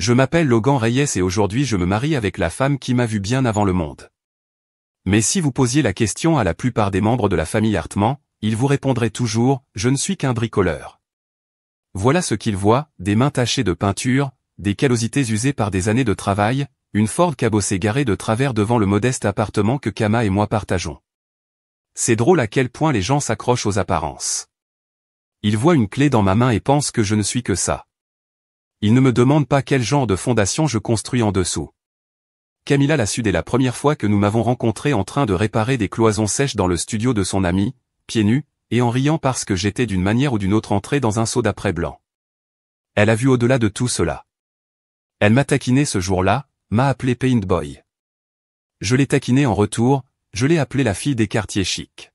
Je m'appelle Logan Reyes et aujourd'hui je me marie avec la femme qui m'a vu bien avant le monde. Mais si vous posiez la question à la plupart des membres de la famille Hartman, ils vous répondraient toujours « Je ne suis qu'un bricoleur ». Voilà ce qu'ils voient, des mains tachées de peinture, des callosités usées par des années de travail, une Ford cabossée garée de travers devant le modeste appartement que Kama et moi partageons. C'est drôle à quel point les gens s'accrochent aux apparences. Ils voient une clé dans ma main et pensent que je ne suis que ça. Ils ne me demandent pas quel genre de fondation je construis en dessous. Camilla l'a su dès la première fois que nous m'avons rencontré en train de réparer des cloisons sèches dans le studio de son ami, pieds nus, et en riant parce que j'étais d'une manière ou d'une autre entré dans un seau d'après blanc. Elle a vu au-delà de tout cela. Elle m'a taquiné ce jour-là, m'a appelé Paint Boy. Je l'ai taquiné en retour, je l'ai appelée la fille des quartiers chics.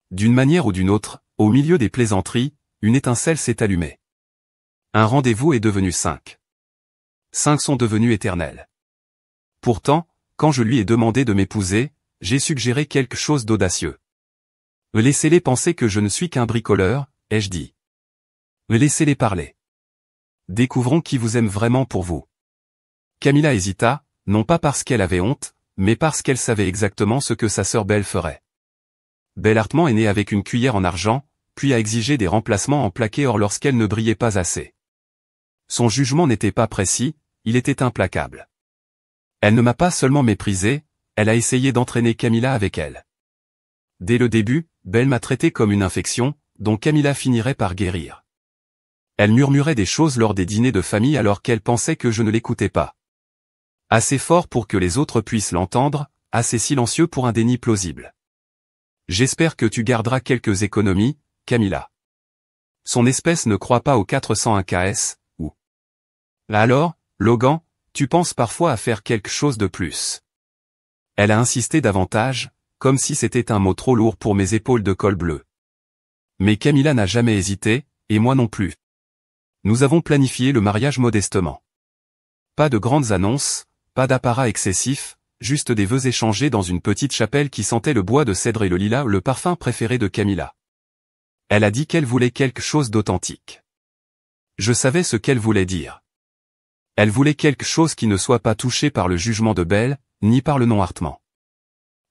D'une manière ou d'une autre, au milieu des plaisanteries, une étincelle s'est allumée. Un rendez-vous est devenu 5. 5 sont devenus éternels. Pourtant, quand je lui ai demandé de m'épouser, j'ai suggéré quelque chose d'audacieux. Laissez-les penser que je ne suis qu'un bricoleur, ai-je dit. Laissez-les parler. Découvrons qui vous aime vraiment pour vous. Camilla hésita, non pas parce qu'elle avait honte, mais parce qu'elle savait exactement ce que sa sœur Belle ferait. Belle Hartman est née avec une cuillère en argent, puis a exigé des remplacements en plaqué or lorsqu'elle ne brillait pas assez. Son jugement n'était pas précis, il était implacable. Elle ne m'a pas seulement méprisé, elle a essayé d'entraîner Camilla avec elle. Dès le début, Belle m'a traité comme une infection, dont Camilla finirait par guérir. Elle murmurait des choses lors des dîners de famille alors qu'elle pensait que je ne l'écoutais pas. Assez fort pour que les autres puissent l'entendre, assez silencieux pour un déni plausible. J'espère que tu garderas quelques économies, Camilla. Son espèce ne croit pas aux 401 KS, ou. Alors, Logan, tu penses parfois à faire quelque chose de plus. Elle a insisté davantage, comme si c'était un mot trop lourd pour mes épaules de col bleu. Mais Camilla n'a jamais hésité, et moi non plus. Nous avons planifié le mariage modestement. Pas de grandes annonces, pas d'apparat excessif, juste des vœux échangés dans une petite chapelle qui sentait le bois de cèdre et le lilas, le parfum préféré de Camilla. Elle a dit qu'elle voulait quelque chose d'authentique. Je savais ce qu'elle voulait dire. Elle voulait quelque chose qui ne soit pas touché par le jugement de Belle, ni par le nom Hartman.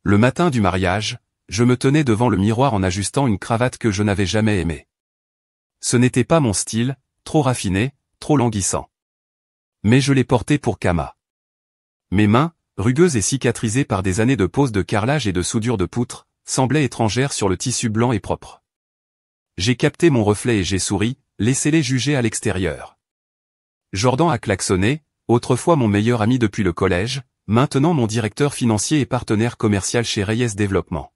Le matin du mariage, je me tenais devant le miroir en ajustant une cravate que je n'avais jamais aimée. Ce n'était pas mon style, trop raffiné, trop languissant. Mais je l'ai porté pour Kama. Mes mains, rugueuses et cicatrisées par des années de pose de carrelage et de soudure de poutre, semblaient étrangères sur le tissu blanc et propre. J'ai capté mon reflet et j'ai souri, laissez-les juger à l'extérieur. Jordan a klaxonné, autrefois mon meilleur ami depuis le collège, maintenant mon directeur financier et partenaire commercial chez Reyes Développement.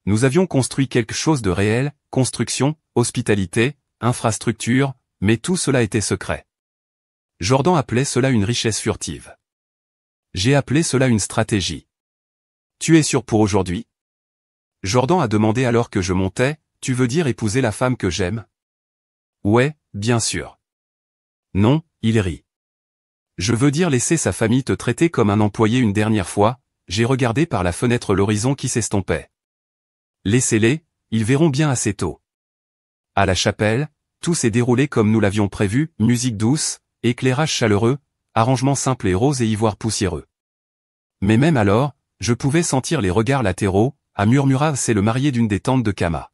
Nous avions construit quelque chose de réel, construction, hospitalité, infrastructure, mais tout cela était secret. Jordan appelait cela une richesse furtive. J'ai appelé cela une stratégie. Tu es sûr pour aujourd'hui? Jordan a demandé alors que je montais, tu veux dire épouser la femme que j'aime? Ouais, bien sûr. Non, il rit. Je veux dire laisser sa famille te traiter comme un employé une dernière fois, j'ai regardé par la fenêtre l'horizon qui s'estompait. Laissez-les, ils verront bien assez tôt. À la chapelle, tout s'est déroulé comme nous l'avions prévu, musique douce, éclairage chaleureux, arrangement simple et rose et ivoire poussiéreux. Mais même alors, je pouvais sentir les regards latéraux, à murmura c'est le marié d'une des tantes de Kama.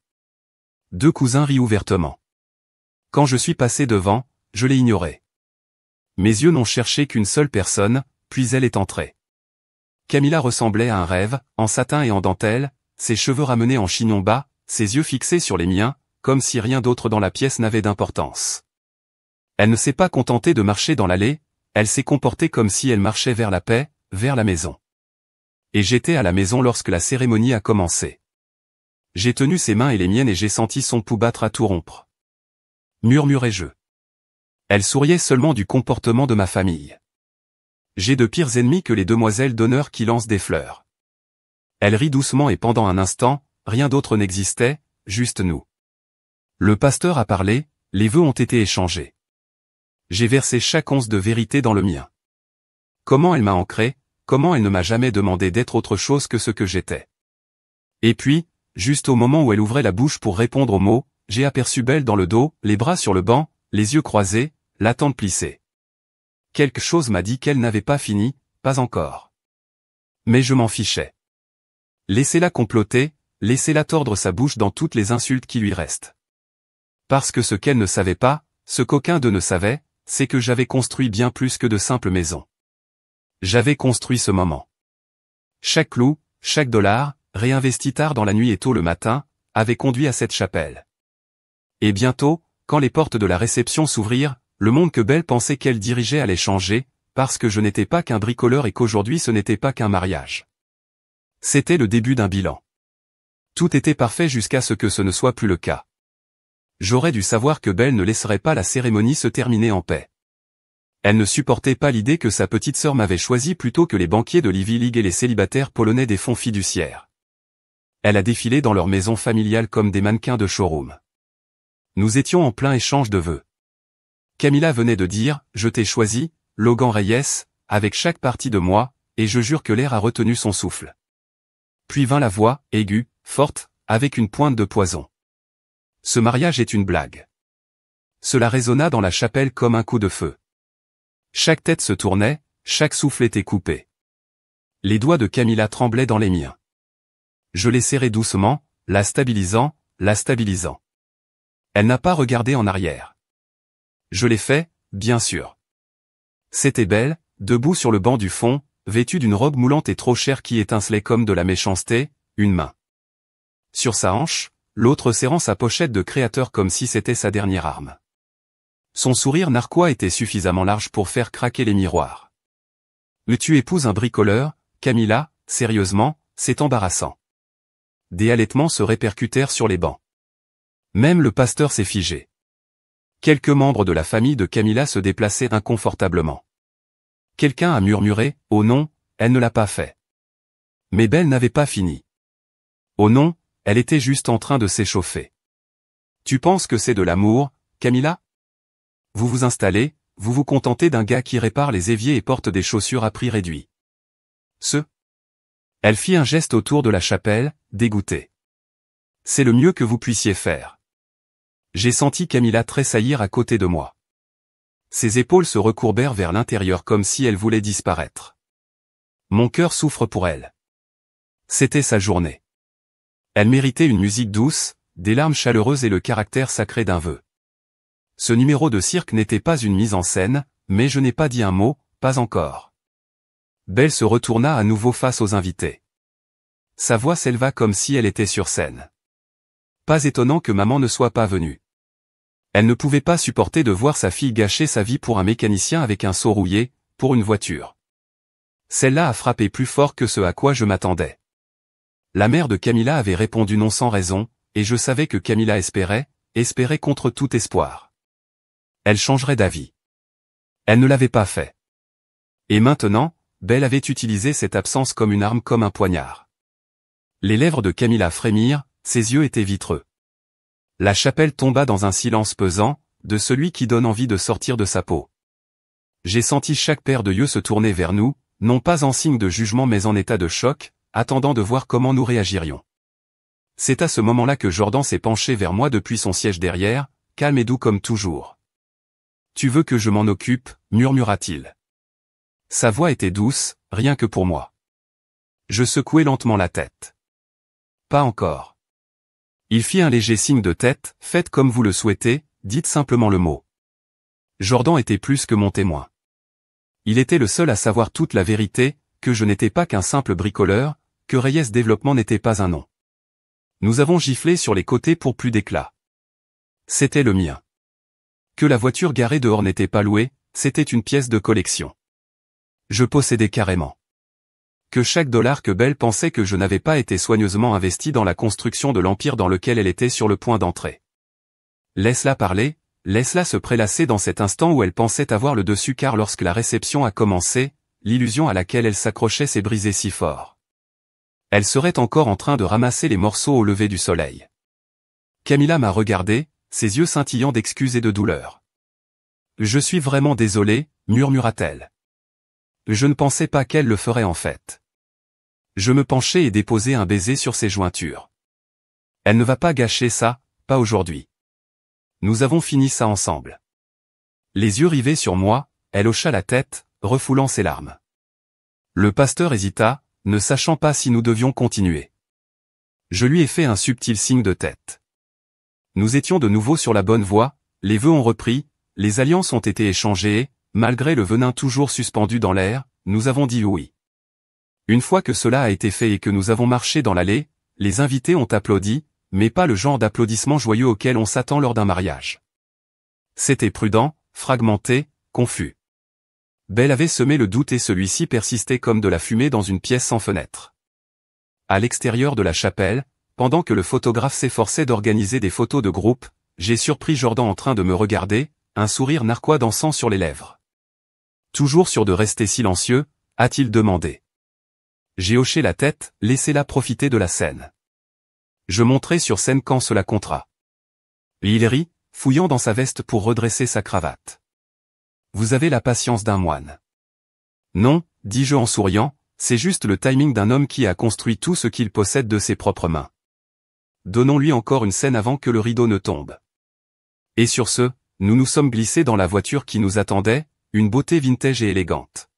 2 cousins rient ouvertement. Quand je suis passé devant, je l'ai ignoré. Mes yeux n'ont cherché qu'une seule personne, puis elle est entrée. Camilla ressemblait à un rêve, en satin et en dentelle, ses cheveux ramenés en chignon bas, ses yeux fixés sur les miens, comme si rien d'autre dans la pièce n'avait d'importance. Elle ne s'est pas contentée de marcher dans l'allée, elle s'est comportée comme si elle marchait vers la paix, vers la maison. Et j'étais à la maison lorsque la cérémonie a commencé. J'ai tenu ses mains et les miennes et j'ai senti son pouls battre à tout rompre. Murmurai-je. Elle souriait seulement du comportement de ma famille. J'ai de pires ennemis que les demoiselles d'honneur qui lancent des fleurs. Elle rit doucement et pendant un instant, rien d'autre n'existait, juste nous. Le pasteur a parlé, les vœux ont été échangés. J'ai versé chaque once de vérité dans le mien. Comment elle m'a ancré, comment elle ne m'a jamais demandé d'être autre chose que ce que j'étais. Et puis, juste au moment où elle ouvrait la bouche pour répondre aux mots, j'ai aperçu Belle dans le dos, les bras sur le banc, les yeux croisés, la tente plissée. Quelque chose m'a dit qu'elle n'avait pas fini, pas encore. Mais je m'en fichais. Laissez-la comploter, laissez-la tordre sa bouche dans toutes les insultes qui lui restent. Parce que ce qu'elle ne savait pas, ce qu'aucun d'eux ne savait, c'est que j'avais construit bien plus que de simples maisons. J'avais construit ce moment. Chaque clou, chaque dollar, réinvesti tard dans la nuit et tôt le matin, avait conduit à cette chapelle. Et bientôt, quand les portes de la réception s'ouvrirent, le monde que Belle pensait qu'elle dirigeait allait changer, parce que je n'étais pas qu'un bricoleur et qu'aujourd'hui ce n'était pas qu'un mariage. C'était le début d'un bilan. Tout était parfait jusqu'à ce que ce ne soit plus le cas. J'aurais dû savoir que Belle ne laisserait pas la cérémonie se terminer en paix. Elle ne supportait pas l'idée que sa petite sœur m'avait choisi plutôt que les banquiers de l'Ivy League et les célibataires polonais des fonds fiduciaires. Elle a défilé dans leur maison familiale comme des mannequins de showroom. Nous étions en plein échange de vœux. Camilla venait de dire « Je t'ai choisi, Logan Reyes », avec chaque partie de moi, et je jure que l'air a retenu son souffle. Puis vint la voix, aiguë, forte, avec une pointe de poison. Ce mariage est une blague. Cela résonna dans la chapelle comme un coup de feu. Chaque tête se tournait, chaque souffle était coupé. Les doigts de Camilla tremblaient dans les miens. Je l'ai serrée doucement, la stabilisant, la stabilisant. Elle n'a pas regardé en arrière. Je l'ai fait, bien sûr. C'était Belle, debout sur le banc du fond, vêtue d'une robe moulante et trop chère qui étincelait comme de la méchanceté, une main sur sa hanche, l'autre serrant sa pochette de créateur comme si c'était sa dernière arme. Son sourire narquois était suffisamment large pour faire craquer les miroirs. Tu épouses un bricoleur, Camilla, sérieusement, c'est embarrassant. Des halètements se répercutèrent sur les bancs. Même le pasteur s'est figé. Quelques membres de la famille de Camilla se déplaçaient inconfortablement. Quelqu'un a murmuré « Oh non, elle ne l'a pas fait ». Mais Belle n'avait pas fini. Oh non, elle était juste en train de s'échauffer. Tu penses que c'est de l'amour, Camilla? Vous vous installez, vous vous contentez d'un gars qui répare les éviers et porte des chaussures à prix réduit. Elle fit un geste autour de la chapelle, dégoûtée. C'est le mieux que vous puissiez faire. J'ai senti Camilla tressaillir à côté de moi. Ses épaules se recourbèrent vers l'intérieur comme si elle voulait disparaître. Mon cœur souffre pour elle. C'était sa journée. Elle méritait une musique douce, des larmes chaleureuses et le caractère sacré d'un vœu. Ce numéro de cirque n'était pas une mise en scène, mais je n'ai pas dit un mot, pas encore. Belle se retourna à nouveau face aux invités. Sa voix s'éleva comme si elle était sur scène. Pas étonnant que maman ne soit pas venue. Elle ne pouvait pas supporter de voir sa fille gâcher sa vie pour un mécanicien avec un seau rouillé, pour une voiture. Celle-là a frappé plus fort que ce à quoi je m'attendais. La mère de Camilla avait répondu non sans raison, et je savais que Camilla espérait contre tout espoir. Elle changerait d'avis. Elle ne l'avait pas fait. Et maintenant, Belle avait utilisé cette absence comme une arme, comme un poignard. Les lèvres de Camilla frémirent, ses yeux étaient vitreux. La chapelle tomba dans un silence pesant, de celui qui donne envie de sortir de sa peau. J'ai senti chaque paire de yeux se tourner vers nous, non pas en signe de jugement mais en état de choc, attendant de voir comment nous réagirions. C'est à ce moment-là que Jordan s'est penché vers moi depuis son siège derrière, calme et doux comme toujours. « Tu veux que je m'en occupe » murmura-t-il. Sa voix était douce, rien que pour moi. Je secouai lentement la tête. Pas encore. Il fit un léger signe de tête, faites comme vous le souhaitez, dites simplement le mot. Jordan était plus que mon témoin. Il était le seul à savoir toute la vérité, que je n'étais pas qu'un simple bricoleur, que Reyes Développement n'était pas un nom. Nous avons giflé sur les côtés pour plus d'éclat. C'était le mien. Que la voiture garée dehors n'était pas louée, c'était une pièce de collection. Je possédais carrément. Que chaque dollar que Belle pensait que je n'avais pas été soigneusement investi dans la construction de l'empire dans lequel elle était sur le point d'entrer. Laisse-la parler, laisse-la se prélasser dans cet instant où elle pensait avoir le dessus car lorsque la réception a commencé, l'illusion à laquelle elle s'accrochait s'est brisée si fort. Elle serait encore en train de ramasser les morceaux au lever du soleil. Camilla m'a regardé, ses yeux scintillant d'excuses et de douleur. « Je suis vraiment désolée, murmura-t-elle. Je ne pensais pas qu'elle le ferait en fait. » Je me penchai et déposai un baiser sur ses jointures. « Elle ne va pas gâcher ça, pas aujourd'hui. Nous avons fini ça ensemble. » Les yeux rivés sur moi, elle hocha la tête, refoulant ses larmes. Le pasteur hésita, ne sachant pas si nous devions continuer. Je lui ai fait un subtil signe de tête. Nous étions de nouveau sur la bonne voie, les vœux ont repris, les alliances ont été échangées et, malgré le venin toujours suspendu dans l'air, nous avons dit oui. Une fois que cela a été fait et que nous avons marché dans l'allée, les invités ont applaudi, mais pas le genre d'applaudissements joyeux auquel on s'attend lors d'un mariage. C'était prudent, fragmenté, confus. Belle avait semé le doute et celui-ci persistait comme de la fumée dans une pièce sans fenêtre. À l'extérieur de la chapelle, pendant que le photographe s'efforçait d'organiser des photos de groupe, j'ai surpris Jordan en train de me regarder, un sourire narquois dansant sur les lèvres. Toujours sûr de rester silencieux, a-t-il demandé. J'ai hoché la tête, laissez-la profiter de la scène. Je monterai sur scène quand cela comptera. Et il rit, fouillant dans sa veste pour redresser sa cravate. Vous avez la patience d'un moine. Non, dis-je en souriant, c'est juste le timing d'un homme qui a construit tout ce qu'il possède de ses propres mains. Donnons-lui encore une scène avant que le rideau ne tombe. Et sur ce, nous nous sommes glissés dans la voiture qui nous attendait, une beauté vintage et élégante.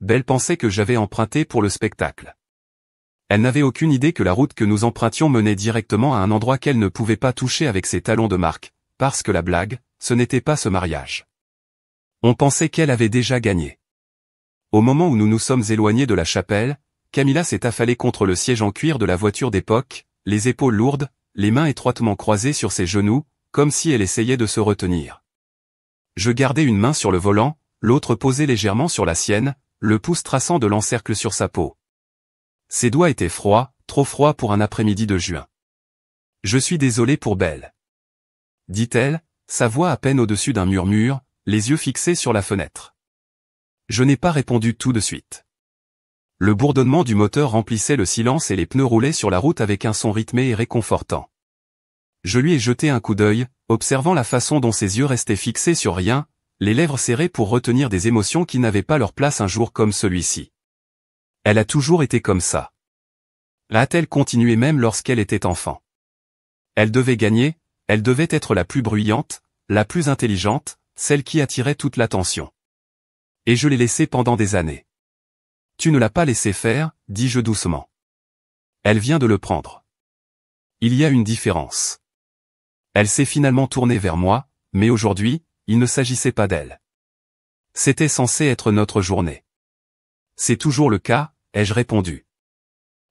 Belle pensait que j'avais emprunté pour le spectacle. Elle n'avait aucune idée que la route que nous empruntions menait directement à un endroit qu'elle ne pouvait pas toucher avec ses talons de marque, parce que la blague, ce n'était pas ce mariage. On pensait qu'elle avait déjà gagné. Au moment où nous nous sommes éloignés de la chapelle, Camilla s'est affalée contre le siège en cuir de la voiture d'époque, les épaules lourdes, les mains étroitement croisées sur ses genoux, comme si elle essayait de se retenir. Je gardais une main sur le volant, l'autre posée légèrement sur la sienne, le pouce traçant de l'encercle sur sa peau. Ses doigts étaient froids, trop froids pour un après-midi de juin. Je suis désolé pour Belle, dit-elle, sa voix à peine au-dessus d'un murmure, les yeux fixés sur la fenêtre. Je n'ai pas répondu tout de suite. Le bourdonnement du moteur remplissait le silence et les pneus roulaient sur la route avec un son rythmé et réconfortant. Je lui ai jeté un coup d'œil, observant la façon dont ses yeux restaient fixés sur rien, les lèvres serrées pour retenir des émotions qui n'avaient pas leur place un jour comme celui-ci. Elle a toujours été comme ça. A-t-elle continué même lorsqu'elle était enfant? Elle devait gagner, elle devait être la plus bruyante, la plus intelligente, celle qui attirait toute l'attention. Et je l'ai laissée pendant des années. Tu ne l'as pas laissé faire, dis-je doucement. Elle vient de le prendre. Il y a une différence. Elle s'est finalement tournée vers moi, mais aujourd'hui, il ne s'agissait pas d'elle. C'était censé être notre journée. C'est toujours le cas, ai-je répondu.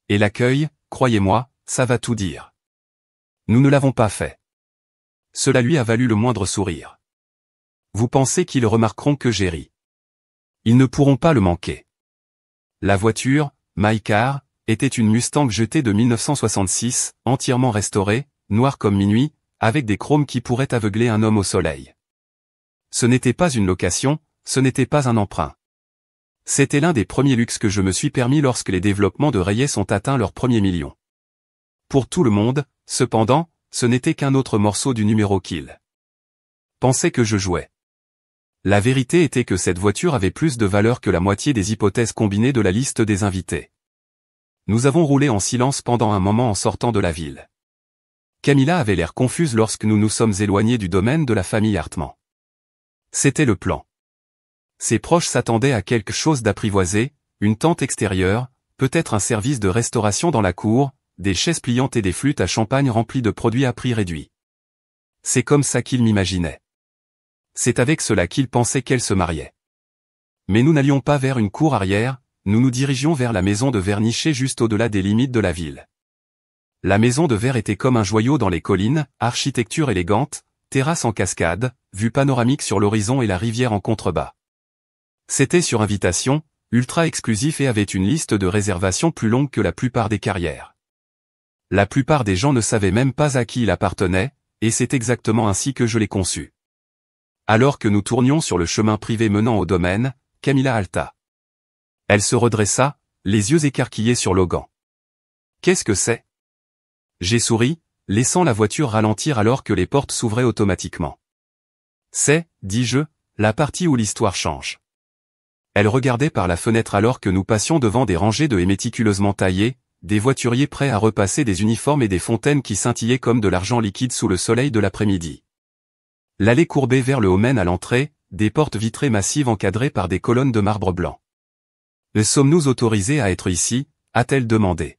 Et l'accueil, croyez-moi, ça va tout dire. Nous ne l'avons pas fait. Cela lui a valu le moindre sourire. Vous pensez qu'ils remarqueront que j'ai ri? Ils ne pourront pas le manquer. La voiture, My Car, était une Mustang jetée de 1966, entièrement restaurée, noire comme minuit, avec des chromes qui pourraient aveugler un homme au soleil. Ce n'était pas une location, ce n'était pas un emprunt. C'était l'un des premiers luxes que je me suis permis lorsque les développements de Reyes ont atteint leur premier million. Pour tout le monde, cependant, ce n'était qu'un autre morceau du numéro Kill. Pensait que je jouais. La vérité était que cette voiture avait plus de valeur que la moitié des hypothèses combinées de la liste des invités. Nous avons roulé en silence pendant un moment en sortant de la ville. Camilla avait l'air confuse lorsque nous nous sommes éloignés du domaine de la famille Hartmann. C'était le plan. Ses proches s'attendaient à quelque chose d'apprivoisé, une tente extérieure, peut-être un service de restauration dans la cour, des chaises pliantes et des flûtes à champagne remplies de produits à prix réduit. C'est comme ça qu'ils m'imaginaient. C'est avec cela qu'ils pensaient qu'elle se mariait. Mais nous n'allions pas vers une cour arrière, nous nous dirigions vers la maison de verre nichée juste au-delà des limites de la ville. La maison de verre était comme un joyau dans les collines, architecture élégante, terrasse en cascade, vue panoramique sur l'horizon et la rivière en contrebas. C'était sur invitation, ultra exclusif et avait une liste de réservations plus longue que la plupart des carrières. La plupart des gens ne savaient même pas à qui il appartenait, et c'est exactement ainsi que je l'ai conçu. Alors que nous tournions sur le chemin privé menant au domaine, Camilla halta. Elle se redressa, les yeux écarquillés sur Logan. Qu'est-ce que c'est? J'ai souri, laissant la voiture ralentir alors que les portes s'ouvraient automatiquement. C'est, dis-je, la partie où l'histoire change. Elle regardait par la fenêtre alors que nous passions devant des rangées de haies méticuleusement taillées, des voituriers prêts à repasser des uniformes et des fontaines qui scintillaient comme de l'argent liquide sous le soleil de l'après-midi. L'allée courbée vers le haut mène à l'entrée, des portes vitrées massives encadrées par des colonnes de marbre blanc. « Sommes-nous autorisés à être ici ?» a-t-elle demandé.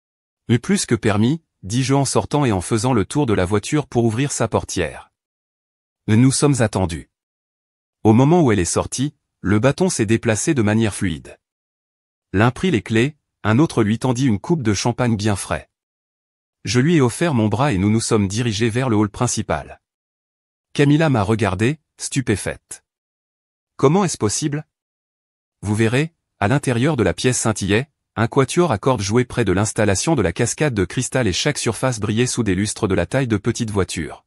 « Plus que permis », dis-je en sortant et en faisant le tour de la voiture pour ouvrir sa portière. « Nous sommes attendus. » Au moment où elle est sortie, le bâton s'est déplacé de manière fluide. L'un prit les clés, un autre lui tendit une coupe de champagne bien frais. Je lui ai offert mon bras et nous nous sommes dirigés vers le hall principal. Camilla m'a regardé, stupéfaite. « Comment est-ce possible ? » Vous verrez, à l'intérieur de la pièce scintillait, un quatuor à cordes jouait près de l'installation de la cascade de cristal et chaque surface brillait sous des lustres de la taille de petites voitures.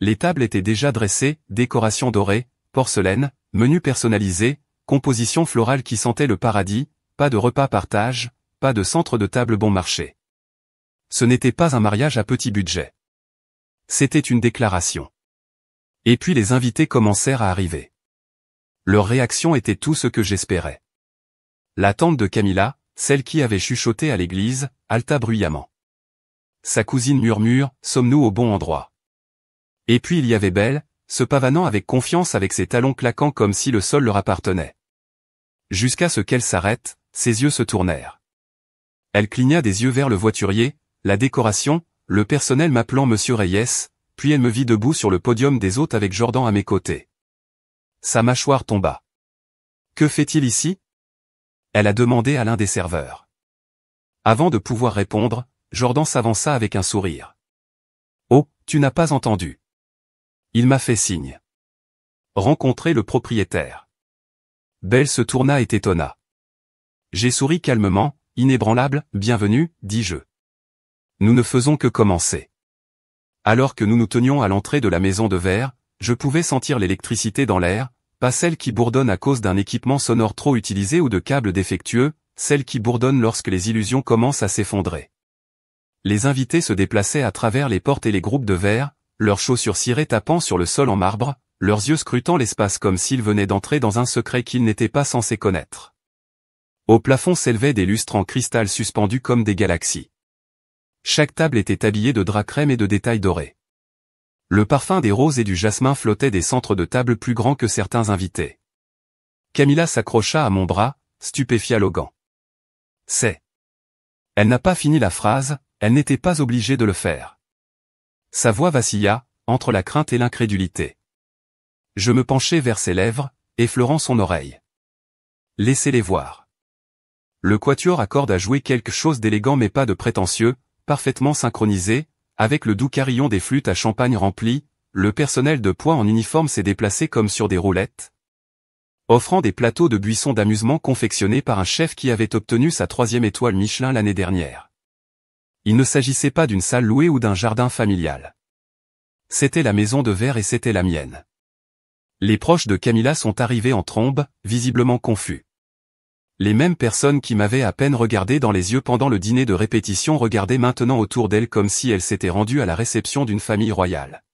Les tables étaient déjà dressées, décorations dorées, porcelaine, menus personnalisés, composition florale qui sentait le paradis, pas de repas partage, pas de centre de table bon marché. Ce n'était pas un mariage à petit budget. C'était une déclaration. Et puis les invités commencèrent à arriver. Leur réaction était tout ce que j'espérais. La tante de Camilla, celle qui avait chuchoté à l'église, haleta bruyamment. Sa cousine murmure, « Sommes-nous au bon endroit ?» Et puis il y avait Belle, se pavanant avec confiance avec ses talons claquants comme si le sol leur appartenait. Jusqu'à ce qu'elle s'arrête, ses yeux se tournèrent. Elle cligna des yeux vers le voiturier, la décoration, le personnel m'appelant Monsieur Reyes, puis elle me vit debout sur le podium des hôtes avec Jordan à mes côtés. Sa mâchoire tomba. « Que fait-il ici ?» Elle a demandé à l'un des serveurs. Avant de pouvoir répondre, Jordan s'avança avec un sourire. « Oh, tu n'as pas entendu. » Il m'a fait signe. « Rencontrer le propriétaire. » Belle se tourna et t'étonna. J'ai souri calmement, inébranlable, « Bienvenue », dis-je. Nous ne faisons que commencer. Alors que nous nous tenions à l'entrée de la maison de verre, je pouvais sentir l'électricité dans l'air, pas celle qui bourdonne à cause d'un équipement sonore trop utilisé ou de câbles défectueux, celle qui bourdonne lorsque les illusions commencent à s'effondrer. Les invités se déplaçaient à travers les portes et les groupes de verre, leurs chaussures cirées tapant sur le sol en marbre, leurs yeux scrutant l'espace comme s'ils venaient d'entrer dans un secret qu'ils n'étaient pas censés connaître. Au plafond s'élevaient des lustres en cristal suspendus comme des galaxies. Chaque table était habillée de drap crème et de détails dorés. Le parfum des roses et du jasmin flottait des centres de table plus grands que certains invités. Camilla s'accrocha à mon bras, stupéfiée au gant. « C'est... » Elle n'a pas fini la phrase, elle n'était pas obligée de le faire. Sa voix vacilla, entre la crainte et l'incrédulité. Je me penchai vers ses lèvres, effleurant son oreille. « Laissez-les voir. » Le quatuor à cordes a joué quelque chose d'élégant mais pas de prétentieux, parfaitement synchronisé, avec le doux carillon des flûtes à champagne remplies, le personnel de poids en uniforme s'est déplacé comme sur des roulettes, offrant des plateaux de buissons d'amusement confectionnés par un chef qui avait obtenu sa 3e étoile Michelin l'année dernière. Il ne s'agissait pas d'une salle louée ou d'un jardin familial. C'était la maison de verre et c'était la mienne. Les proches de Camilla sont arrivés en trombe, visiblement confus. Les mêmes personnes qui m'avaient à peine regardé dans les yeux pendant le dîner de répétition regardaient maintenant autour d'elle comme si elle s'était rendue à la réception d'une famille royale.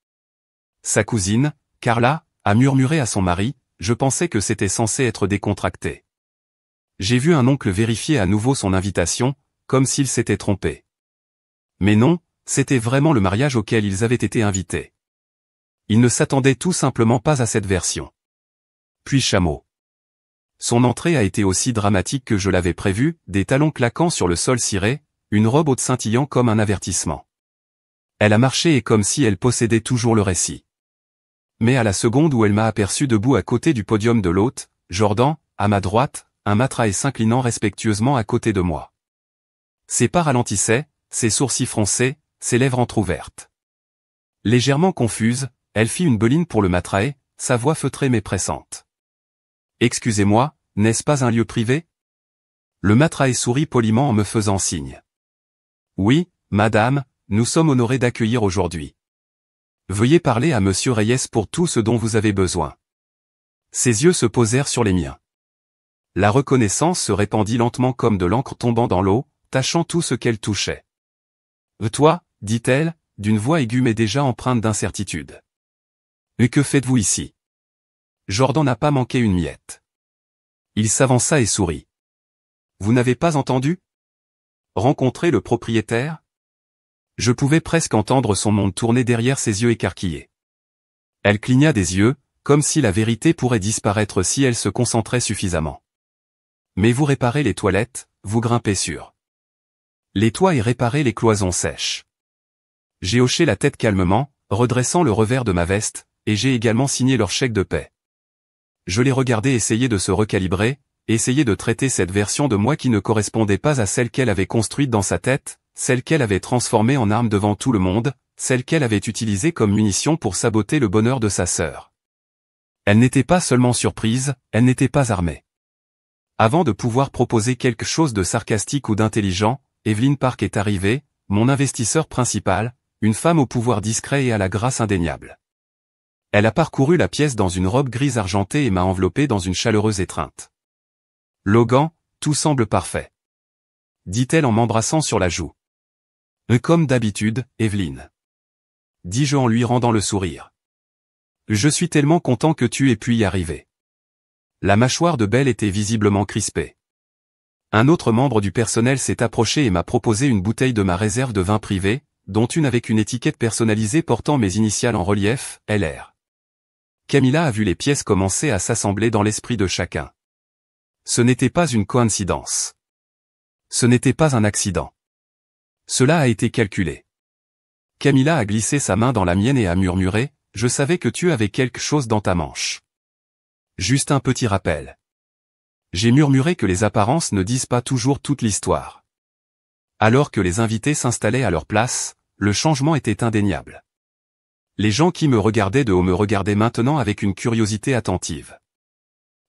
Sa cousine, Carla, a murmuré à son mari, « Je pensais que c'était censé être décontracté. » J'ai vu un oncle vérifier à nouveau son invitation, comme s'il s'était trompé. Mais non, c'était vraiment le mariage auquel ils avaient été invités. Ils ne s'attendaient tout simplement pas à cette version. Puis chameau. Son entrée a été aussi dramatique que je l'avais prévu, des talons claquant sur le sol ciré, une robe haute scintillant comme un avertissement. Elle a marché et comme si elle possédait toujours le récit. Mais à la seconde où elle m'a aperçu debout à côté du podium de l'hôte, Jordan, à ma droite, un Matraé s'inclinant respectueusement à côté de moi. Ses pas ralentissaient, ses sourcils froncés, ses lèvres entr'ouvertes. Légèrement confuse, elle fit une beline pour le Matraé, sa voix feutrée mais pressante. « Excusez-moi, n'est-ce pas un lieu privé ?» Le Matraé sourit poliment en me faisant signe. « Oui, madame, nous sommes honorés d'accueillir aujourd'hui. Veuillez parler à Monsieur Reyes pour tout ce dont vous avez besoin. » Ses yeux se posèrent sur les miens. La reconnaissance se répandit lentement comme de l'encre tombant dans l'eau, tachant tout ce qu'elle touchait. « Toi, dit-elle, d'une voix aiguë mais déjà empreinte d'incertitude. « Et que faites-vous ici ?» Jordan n'a pas manqué une miette. Il s'avança et sourit. « Vous n'avez pas entendu ? Rencontrer le propriétaire ?» Je pouvais presque entendre son monde tourner derrière ses yeux écarquillés. Elle cligna des yeux, comme si la vérité pourrait disparaître si elle se concentrait suffisamment. Mais vous réparez les toilettes, vous grimpez sur les toits et réparez les cloisons sèches. J'ai hoché la tête calmement, redressant le revers de ma veste, et j'ai également signé leur chèque de paie. Je les regardais essayer de se recalibrer, essayer de traiter cette version de moi qui ne correspondait pas à celle qu'elle avait construite dans sa tête, celle qu'elle avait transformée en arme devant tout le monde, celle qu'elle avait utilisée comme munition pour saboter le bonheur de sa sœur. Elle n'était pas seulement surprise, elle n'était pas armée. Avant de pouvoir proposer quelque chose de sarcastique ou d'intelligent, Evelyn Park est arrivée, mon investisseur principal, une femme au pouvoir discret et à la grâce indéniable. Elle a parcouru la pièce dans une robe grise argentée et m'a enveloppé dans une chaleureuse étreinte. Logan, tout semble parfait. Dit-elle en m'embrassant sur la joue. Comme d'habitude, Evelyn. Dis-je en lui rendant le sourire. Je suis tellement content que tu aies pu y arriver. La mâchoire de Belle était visiblement crispée. Un autre membre du personnel s'est approché et m'a proposé une bouteille de ma réserve de vin privé, dont une avec une étiquette personnalisée portant mes initiales en relief, LR. Camilla a vu les pièces commencer à s'assembler dans l'esprit de chacun. Ce n'était pas une coïncidence. Ce n'était pas un accident. Cela a été calculé. Camilla a glissé sa main dans la mienne et a murmuré, « Je savais que tu avais quelque chose dans ta manche. » Juste un petit rappel. J'ai murmuré que les apparences ne disent pas toujours toute l'histoire. Alors que les invités s'installaient à leur place, le changement était indéniable. Les gens qui me regardaient de haut me regardaient maintenant avec une curiosité attentive.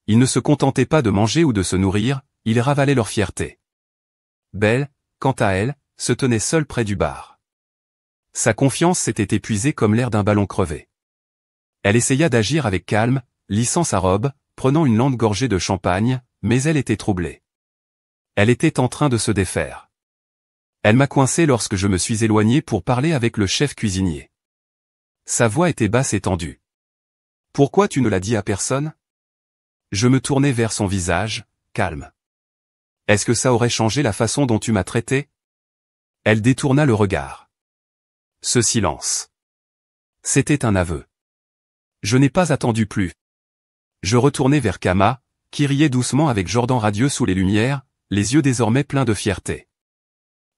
Ils ne se contentaient pas de manger ou de se nourrir, ils ravalaient leur fierté. Belle, quant à elle, se tenait seule près du bar. Sa confiance s'était épuisée comme l'air d'un ballon crevé. Elle essaya d'agir avec calme, lissant sa robe, prenant une lente gorgée de champagne, mais elle était troublée. Elle était en train de se défaire. Elle m'a coincé lorsque je me suis éloigné pour parler avec le chef cuisinier. Sa voix était basse et tendue. « Pourquoi tu ne l'as dit à personne ?» Je me tournai vers son visage, calme. « Est-ce que ça aurait changé la façon dont tu m'as traité ?» Elle détourna le regard. Ce silence. C'était un aveu. Je n'ai pas attendu plus. Je retournai vers Kama, qui riait doucement avec Jordan radieux sous les lumières, les yeux désormais pleins de fierté.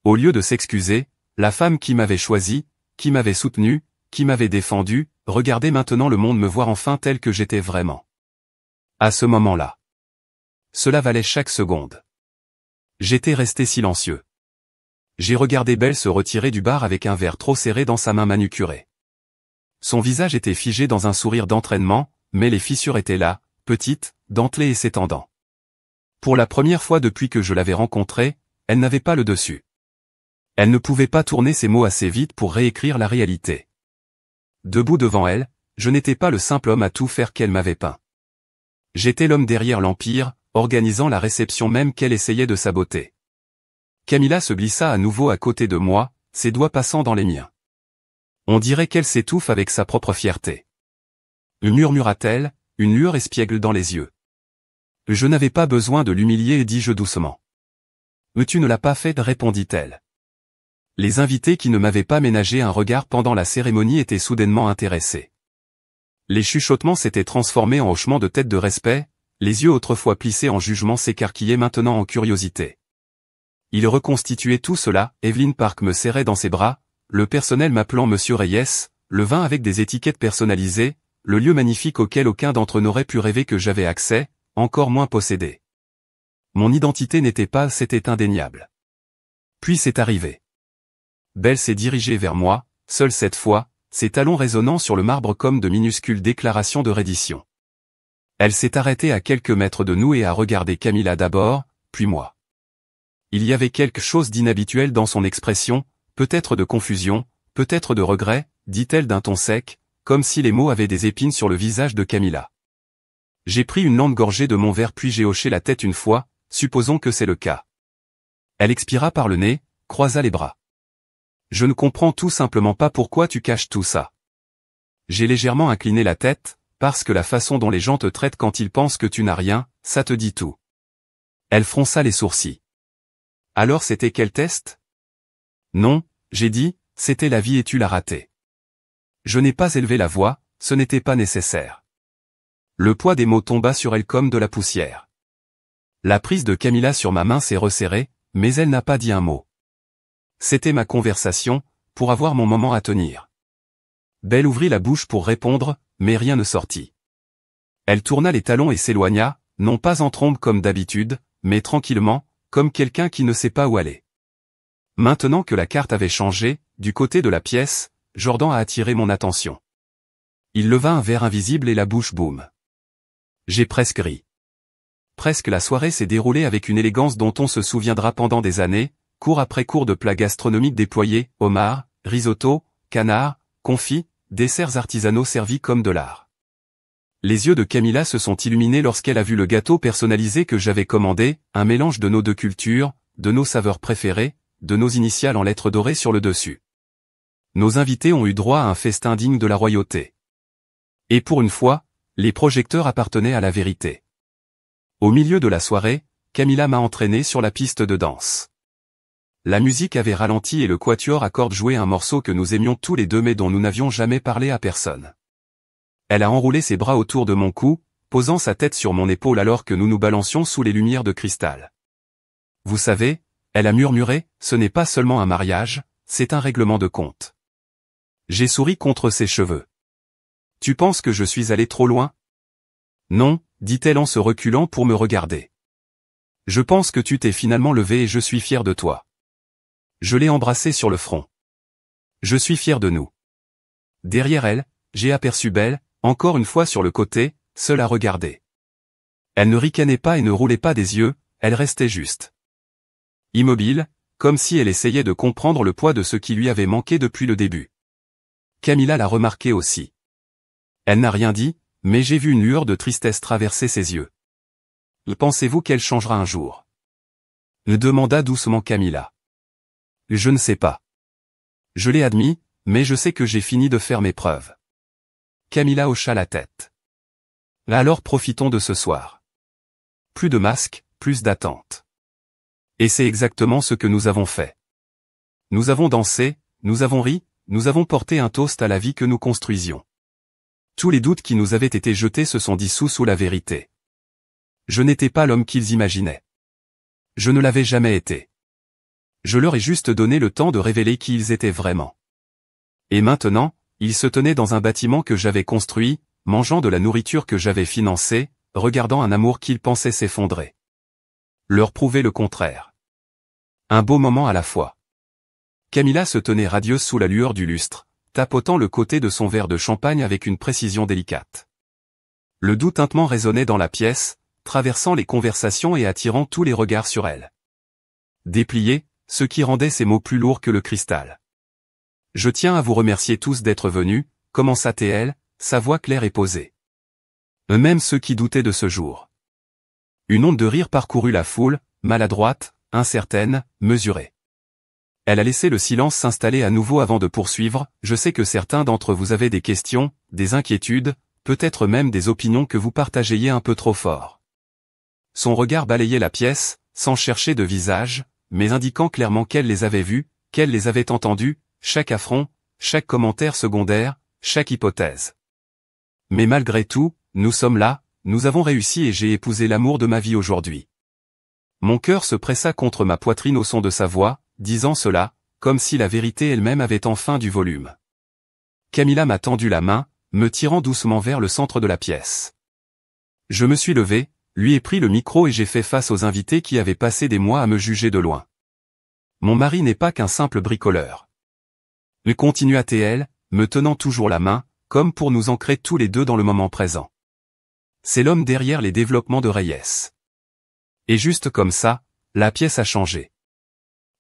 Au lieu de s'excuser, la femme qui m'avait choisi, qui m'avait soutenu, qui m'avait défendu, regardait maintenant le monde me voir enfin tel que j'étais vraiment. À ce moment-là. Cela valait chaque seconde. J'étais resté silencieux. J'ai regardé Belle se retirer du bar avec un verre trop serré dans sa main manucurée. Son visage était figé dans un sourire d'entraînement, mais les fissures étaient là, petites, dentelées et s'étendant. Pour la première fois depuis que je l'avais rencontrée, elle n'avait pas le dessus. Elle ne pouvait pas tourner ses mots assez vite pour réécrire la réalité. Debout devant elle, je n'étais pas le simple homme à tout faire qu'elle m'avait peint. J'étais l'homme derrière l'empire, organisant la réception même qu'elle essayait de saboter. Camilla se glissa à nouveau à côté de moi, ses doigts passant dans les miens. On dirait qu'elle s'étouffe avec sa propre fierté. Murmura-t-elle, une lueur espiègle dans les yeux. Je n'avais pas besoin de l'humilier, dis-je doucement. Tu ne l'as pas fait, répondit-elle. Les invités qui ne m'avaient pas ménagé un regard pendant la cérémonie étaient soudainement intéressés. Les chuchotements s'étaient transformés en hochements de tête de respect, les yeux autrefois plissés en jugement s'écarquillaient maintenant en curiosité. Ils reconstituaient tout cela, Evelyn Park me serrait dans ses bras, le personnel m'appelant Monsieur Reyes, le vin avec des étiquettes personnalisées, le lieu magnifique auquel aucun d'entre eux n'aurait pu rêver que j'avais accès, encore moins possédé. Mon identité n'était pas, c'était indéniable. Puis c'est arrivé. Belle s'est dirigée vers moi, seule cette fois, ses talons résonnant sur le marbre comme de minuscules déclarations de reddition. Elle s'est arrêtée à quelques mètres de nous et a regardé Camilla d'abord, puis moi. Il y avait quelque chose d'inhabituel dans son expression, peut-être de confusion, peut-être de regret, dit-elle d'un ton sec, comme si les mots avaient des épines sur le visage de Camilla. J'ai pris une lente gorgée de mon verre puis j'ai hoché la tête une fois, supposons que c'est le cas. Elle expira par le nez, croisa les bras. Je ne comprends tout simplement pas pourquoi tu caches tout ça. J'ai légèrement incliné la tête, parce que la façon dont les gens te traitent quand ils pensent que tu n'as rien, ça te dit tout. Elle fronça les sourcils. Alors c'était quel test? Non, j'ai dit, c'était la vie et tu l'as raté. Je n'ai pas élevé la voix, ce n'était pas nécessaire. Le poids des mots tomba sur elle comme de la poussière. La prise de Camilla sur ma main s'est resserrée, mais elle n'a pas dit un mot. C'était ma conversation, pour avoir mon moment à tenir. Belle ouvrit la bouche pour répondre, mais rien ne sortit. Elle tourna les talons et s'éloigna, non pas en trombe comme d'habitude, mais tranquillement, comme quelqu'un qui ne sait pas où aller. Maintenant que la carte avait changé, du côté de la pièce, Jordan a attiré mon attention. Il leva un verre invisible et la bouche boum. J'ai presque ri. Presque la soirée s'est déroulée avec une élégance dont on se souviendra pendant des années, cours après cours de plats gastronomiques déployés, homards, risotto, canards, confits, desserts artisanaux servis comme de l'art. Les yeux de Camilla se sont illuminés lorsqu'elle a vu le gâteau personnalisé que j'avais commandé, un mélange de nos deux cultures, de nos saveurs préférées, de nos initiales en lettres dorées sur le dessus. Nos invités ont eu droit à un festin digne de la royauté. Et pour une fois, les projecteurs appartenaient à la vérité. Au milieu de la soirée, Camilla m'a entraîné sur la piste de danse. La musique avait ralenti et le quatuor à cordes jouait un morceau que nous aimions tous les deux mais dont nous n'avions jamais parlé à personne. Elle a enroulé ses bras autour de mon cou, posant sa tête sur mon épaule alors que nous nous balancions sous les lumières de cristal. Vous savez, elle a murmuré, ce n'est pas seulement un mariage, c'est un règlement de compte. J'ai souri contre ses cheveux. Tu penses que je suis allé trop loin? Non, dit-elle en se reculant pour me regarder. Je pense que tu t'es finalement levé et je suis fier de toi. Je l'ai embrassée sur le front. Je suis fier de nous. Derrière elle, j'ai aperçu Belle, encore une fois sur le côté, seule à regarder. Elle ne ricanait pas et ne roulait pas des yeux, elle restait juste. Immobile, comme si elle essayait de comprendre le poids de ce qui lui avait manqué depuis le début. Camilla l'a remarqué aussi. Elle n'a rien dit, mais j'ai vu une lueur de tristesse traverser ses yeux. Pensez-vous qu'elle changera un jour? Le demanda doucement Camilla. Je ne sais pas. Je l'ai admis, mais je sais que j'ai fini de faire mes preuves. Camilla hocha la tête. Alors profitons de ce soir. Plus de masques, plus d'attente. Et c'est exactement ce que nous avons fait. Nous avons dansé, nous avons ri, nous avons porté un toast à la vie que nous construisions. Tous les doutes qui nous avaient été jetés se sont dissous sous la vérité. Je n'étais pas l'homme qu'ils imaginaient. Je ne l'avais jamais été. Je leur ai juste donné le temps de révéler qui ils étaient vraiment. Et maintenant, ils se tenaient dans un bâtiment que j'avais construit, mangeant de la nourriture que j'avais financée, regardant un amour qu'ils pensaient s'effondrer. Leur prouver le contraire. Un beau moment à la fois. Camilla se tenait radieuse sous la lueur du lustre, tapotant le côté de son verre de champagne avec une précision délicate. Le doux tintement résonnait dans la pièce, traversant les conversations et attirant tous les regards sur elle. Déplié, ce qui rendait ses mots plus lourds que le cristal. Je tiens à vous remercier tous d'être venus, commença-t-elle, sa voix claire et posée. Même ceux qui doutaient de ce jour. Une onde de rire parcourut la foule, maladroite, incertaine, mesurée. Elle a laissé le silence s'installer à nouveau avant de poursuivre, je sais que certains d'entre vous avaient des questions, des inquiétudes, peut-être même des opinions que vous partageriez un peu trop fort. Son regard balayait la pièce, sans chercher de visage, mais indiquant clairement qu'elle les avait vus, qu'elle les avait entendus, chaque affront, chaque commentaire secondaire, chaque hypothèse. Mais malgré tout, nous sommes là, nous avons réussi et j'ai épousé l'amour de ma vie aujourd'hui. Mon cœur se pressa contre ma poitrine au son de sa voix, disant cela, comme si la vérité elle-même avait enfin du volume. Camilla m'a tendu la main, me tirant doucement vers le centre de la pièce. Je me suis levé, lui ai pris le micro et j'ai fait face aux invités qui avaient passé des mois à me juger de loin. Mon mari n'est pas qu'un simple bricoleur. Continua-t-elle, me tenant toujours la main, comme pour nous ancrer tous les deux dans le moment présent. C'est l'homme derrière les développements de Reyes. Et juste comme ça, la pièce a changé.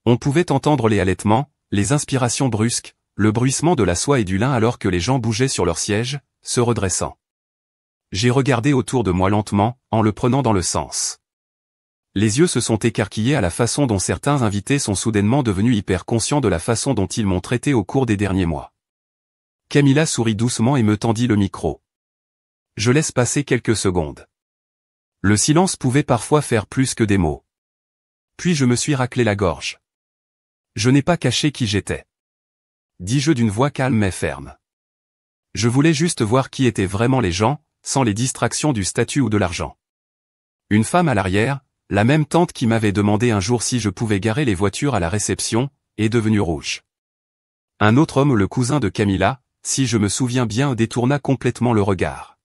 On pouvait entendre les halètements, les inspirations brusques, le bruissement de la soie et du lin alors que les gens bougeaient sur leurs sièges, se redressant. J'ai regardé autour de moi lentement, en le prenant dans le sens. Les yeux se sont écarquillés à la façon dont certains invités sont soudainement devenus hyper conscients de la façon dont ils m'ont traité au cours des derniers mois. Camilla sourit doucement et me tendit le micro. Je laisse passer quelques secondes. Le silence pouvait parfois faire plus que des mots. Puis je me suis raclé la gorge. Je n'ai pas caché qui j'étais. Dis-je d'une voix calme mais ferme. Je voulais juste voir qui étaient vraiment les gens, sans les distractions du statut ou de l'argent. Une femme à l'arrière, la même tante qui m'avait demandé un jour si je pouvais garer les voitures à la réception, est devenue rouge. Un autre homme, le cousin de Camilla, si je me souviens bien, détourna complètement le regard.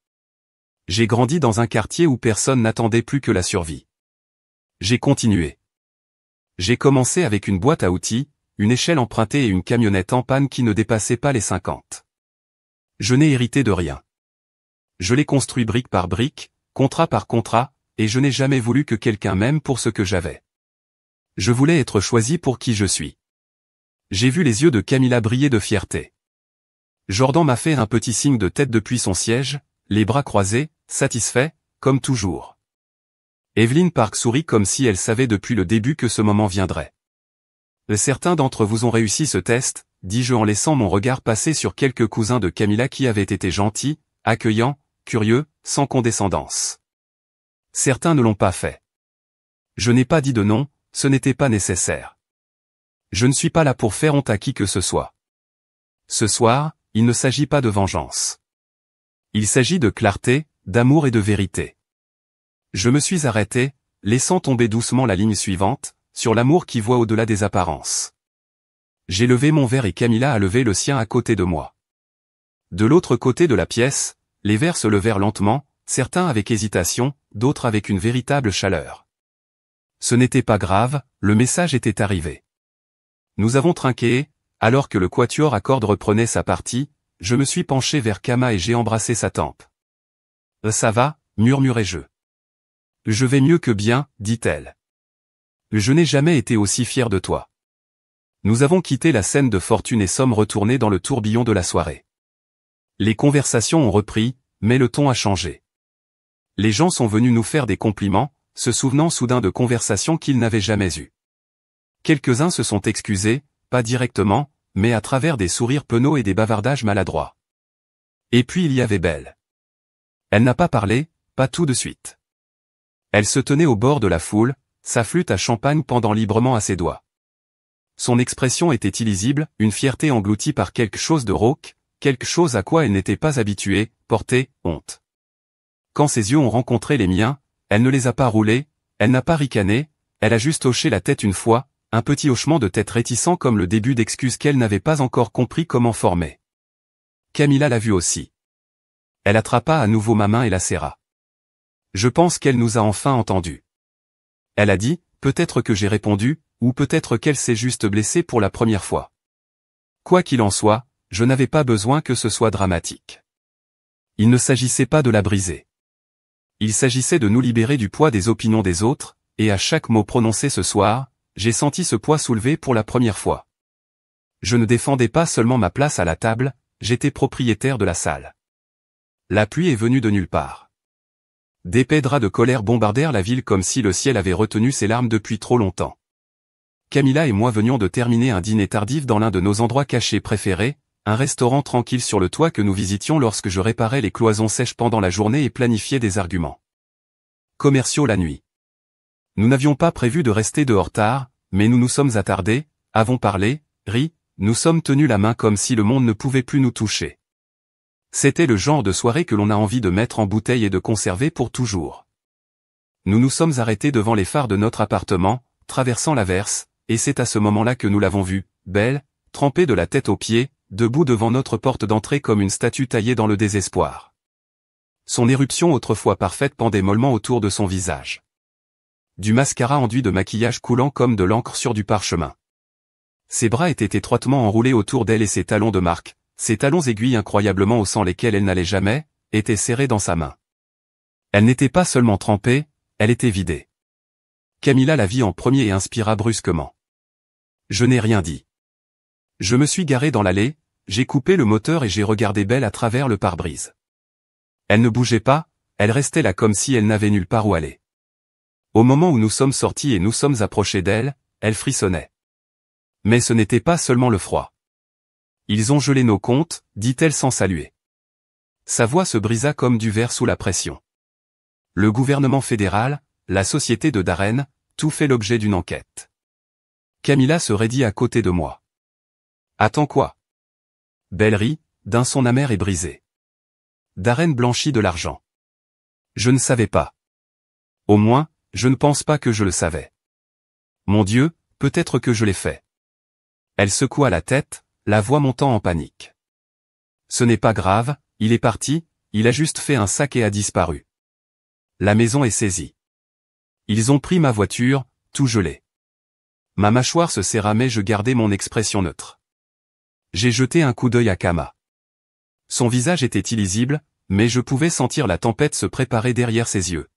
J'ai grandi dans un quartier où personne n'attendait plus que la survie. J'ai continué. J'ai commencé avec une boîte à outils, une échelle empruntée et une camionnette en panne qui ne dépassait pas les 50. Je n'ai hérité de rien. Je l'ai construit brique par brique, contrat par contrat, et je n'ai jamais voulu que quelqu'un m'aime pour ce que j'avais. Je voulais être choisi pour qui je suis. J'ai vu les yeux de Camilla briller de fierté. Jordan m'a fait un petit signe de tête depuis son siège, les bras croisés, satisfait, comme toujours. Evelyn Park sourit comme si elle savait depuis le début que ce moment viendrait. Certains d'entre vous ont réussi ce test, dis-je en laissant mon regard passer sur quelques cousins de Camilla qui avaient été gentils, accueillants, curieux, sans condescendance. Certains ne l'ont pas fait. Je n'ai pas dit de non, ce n'était pas nécessaire. Je ne suis pas là pour faire honte à qui que ce soit. Ce soir, il ne s'agit pas de vengeance. Il s'agit de clarté, d'amour et de vérité. Je me suis arrêté, laissant tomber doucement la ligne suivante, sur l'amour qui voit au-delà des apparences. J'ai levé mon verre et Camilla a levé le sien à côté de moi. De l'autre côté de la pièce, les verres se levèrent lentement, certains avec hésitation, d'autres avec une véritable chaleur. Ce n'était pas grave, le message était arrivé. Nous avons trinqué, alors que le quatuor à cordes reprenait sa partie, je me suis penché vers Kama et j'ai embrassé sa tempe. « Ça va » murmurai-je. « Je vais mieux que bien » dit-elle. Je n'ai jamais été aussi fier de toi. Nous avons quitté la scène de fortune et sommes retournés dans le tourbillon de la soirée. Les conversations ont repris, mais le ton a changé. Les gens sont venus nous faire des compliments, se souvenant soudain de conversations qu'ils n'avaient jamais eues. Quelques-uns se sont excusés, pas directement, mais à travers des sourires penauds et des bavardages maladroits. Et puis il y avait Belle. Elle n'a pas parlé, pas tout de suite. Elle se tenait au bord de la foule, sa flûte à champagne pendant librement à ses doigts. Son expression était illisible, une fierté engloutie par quelque chose de rauque, quelque chose à quoi elle n'était pas habituée, portée, honte. Quand ses yeux ont rencontré les miens, elle ne les a pas roulés, elle n'a pas ricané, elle a juste hoché la tête une fois, un petit hochement de tête réticent comme le début d'excuses qu'elle n'avait pas encore compris comment former. Camilla l'a vu aussi. Elle attrapa à nouveau ma main et la serra. Je pense qu'elle nous a enfin entendus. Elle a dit, peut-être que j'ai répondu, ou peut-être qu'elle s'est juste blessée pour la première fois. Quoi qu'il en soit, je n'avais pas besoin que ce soit dramatique. Il ne s'agissait pas de la briser. Il s'agissait de nous libérer du poids des opinions des autres, et à chaque mot prononcé ce soir, j'ai senti ce poids soulevé pour la première fois. Je ne défendais pas seulement ma place à la table, j'étais propriétaire de la salle. La pluie est venue de nulle part. D'épais draps de colère bombardèrent la ville comme si le ciel avait retenu ses larmes depuis trop longtemps. Camilla et moi venions de terminer un dîner tardif dans l'un de nos endroits cachés préférés, un restaurant tranquille sur le toit que nous visitions lorsque je réparais les cloisons sèches pendant la journée et planifiais des arguments commerciaux la nuit. Nous n'avions pas prévu de rester dehors tard, mais nous nous sommes attardés, avons parlé, ri, nous sommes tenus la main comme si le monde ne pouvait plus nous toucher. C'était le genre de soirée que l'on a envie de mettre en bouteille et de conserver pour toujours. Nous nous sommes arrêtés devant les phares de notre appartement, traversant l'averse, et c'est à ce moment-là que nous l'avons vue, Belle, trempée de la tête aux pieds, debout devant notre porte d'entrée comme une statue taillée dans le désespoir. Son éruption autrefois parfaite pendait mollement autour de son visage. Du mascara enduit de maquillage coulant comme de l'encre sur du parchemin. Ses bras étaient étroitement enroulés autour d'elle et ses talons de marque, ses talons aiguilles incroyablement haussant lesquels elle n'allait jamais, étaient serrés dans sa main. Elle n'était pas seulement trempée, elle était vidée. Camilla la vit en premier et inspira brusquement. Je n'ai rien dit. Je me suis garé dans l'allée, j'ai coupé le moteur et j'ai regardé Belle à travers le pare-brise. Elle ne bougeait pas, elle restait là comme si elle n'avait nulle part où aller. Au moment où nous sommes sortis et nous sommes approchés d'elle, elle frissonnait. Mais ce n'était pas seulement le froid. Ils ont gelé nos comptes, dit-elle sans saluer. Sa voix se brisa comme du verre sous la pression. Le gouvernement fédéral, la société de Darren, tout fait l'objet d'une enquête. Camilla se raidit à côté de moi. Attends quoi? Belle rit, d'un son amer et brisé. Darren blanchit de l'argent. Je ne savais pas. Au moins, je ne pense pas que je le savais. Mon Dieu, peut-être que je l'ai fait. Elle secoua la tête, la voix montant en panique. Ce n'est pas grave, il est parti, il a juste fait un sac et a disparu. La maison est saisie. Ils ont pris ma voiture, tout gelé. Ma mâchoire se serra mais je gardais mon expression neutre. J'ai jeté un coup d'œil à Kama. Son visage était illisible, mais je pouvais sentir la tempête se préparer derrière ses yeux.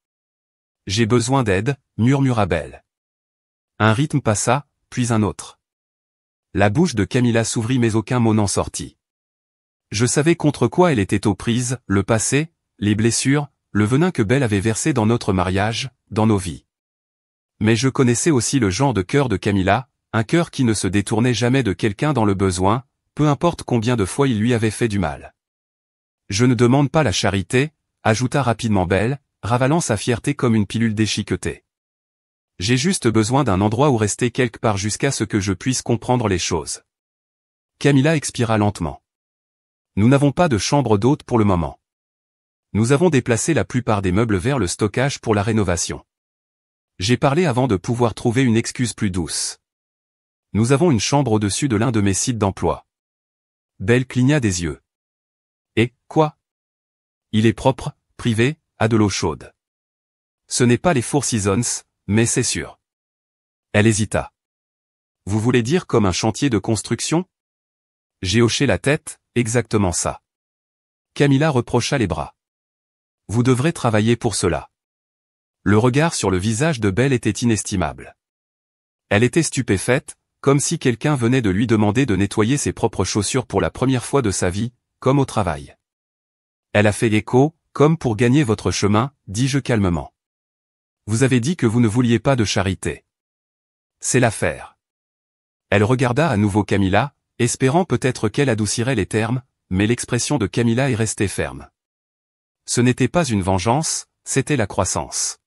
J'ai besoin d'aide, murmura Belle. Un rythme passa, puis un autre. La bouche de Camilla s'ouvrit mais aucun mot n'en sortit. Je savais contre quoi elle était aux prises, le passé, les blessures, le venin que Belle avait versé dans notre mariage, dans nos vies. Mais je connaissais aussi le genre de cœur de Camilla, un cœur qui ne se détournait jamais de quelqu'un dans le besoin, peu importe combien de fois il lui avait fait du mal. Je ne demande pas la charité, ajouta rapidement Belle, ravalant sa fierté comme une pilule déchiquetée. J'ai juste besoin d'un endroit où rester quelque part jusqu'à ce que je puisse comprendre les choses. Camilla expira lentement. Nous n'avons pas de chambre d'hôte pour le moment. Nous avons déplacé la plupart des meubles vers le stockage pour la rénovation. J'ai parlé avant de pouvoir trouver une excuse plus douce. Nous avons une chambre au-dessus de l'un de mes sites d'emploi. Belle cligna des yeux. Et, quoi? Il est propre, privé, a de l'eau chaude. Ce n'est pas les Four Seasons, mais c'est sûr. Elle hésita. Vous voulez dire comme un chantier de construction? J'ai hoché la tête, exactement ça. Camilla reprocha les bras. Vous devrez travailler pour cela. Le regard sur le visage de Belle était inestimable. Elle était stupéfaite, comme si quelqu'un venait de lui demander de nettoyer ses propres chaussures pour la première fois de sa vie, comme au travail. Elle a fait écho, comme pour gagner votre chemin, dis-je calmement. Vous avez dit que vous ne vouliez pas de charité. C'est l'affaire. Elle regarda à nouveau Camilla, espérant peut-être qu'elle adoucirait les termes, mais l'expression de Camilla est restée ferme. Ce n'était pas une vengeance, c'était la croissance.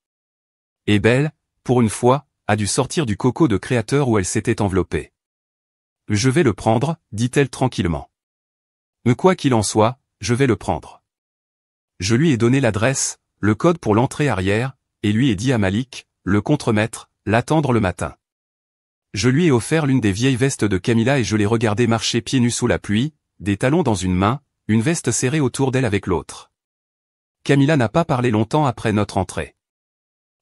Et Belle, pour une fois, a dû sortir du coco de créateur où elle s'était enveloppée. Je vais le prendre, dit-elle tranquillement. Mais quoi qu'il en soit, je vais le prendre. Je lui ai donné l'adresse, le code pour l'entrée arrière, et lui ai dit à Malik, le contremaître, l'attendre le matin. Je lui ai offert l'une des vieilles vestes de Camilla et je l'ai regardée marcher pieds nus sous la pluie, des talons dans une main, une veste serrée autour d'elle avec l'autre. Camilla n'a pas parlé longtemps après notre entrée.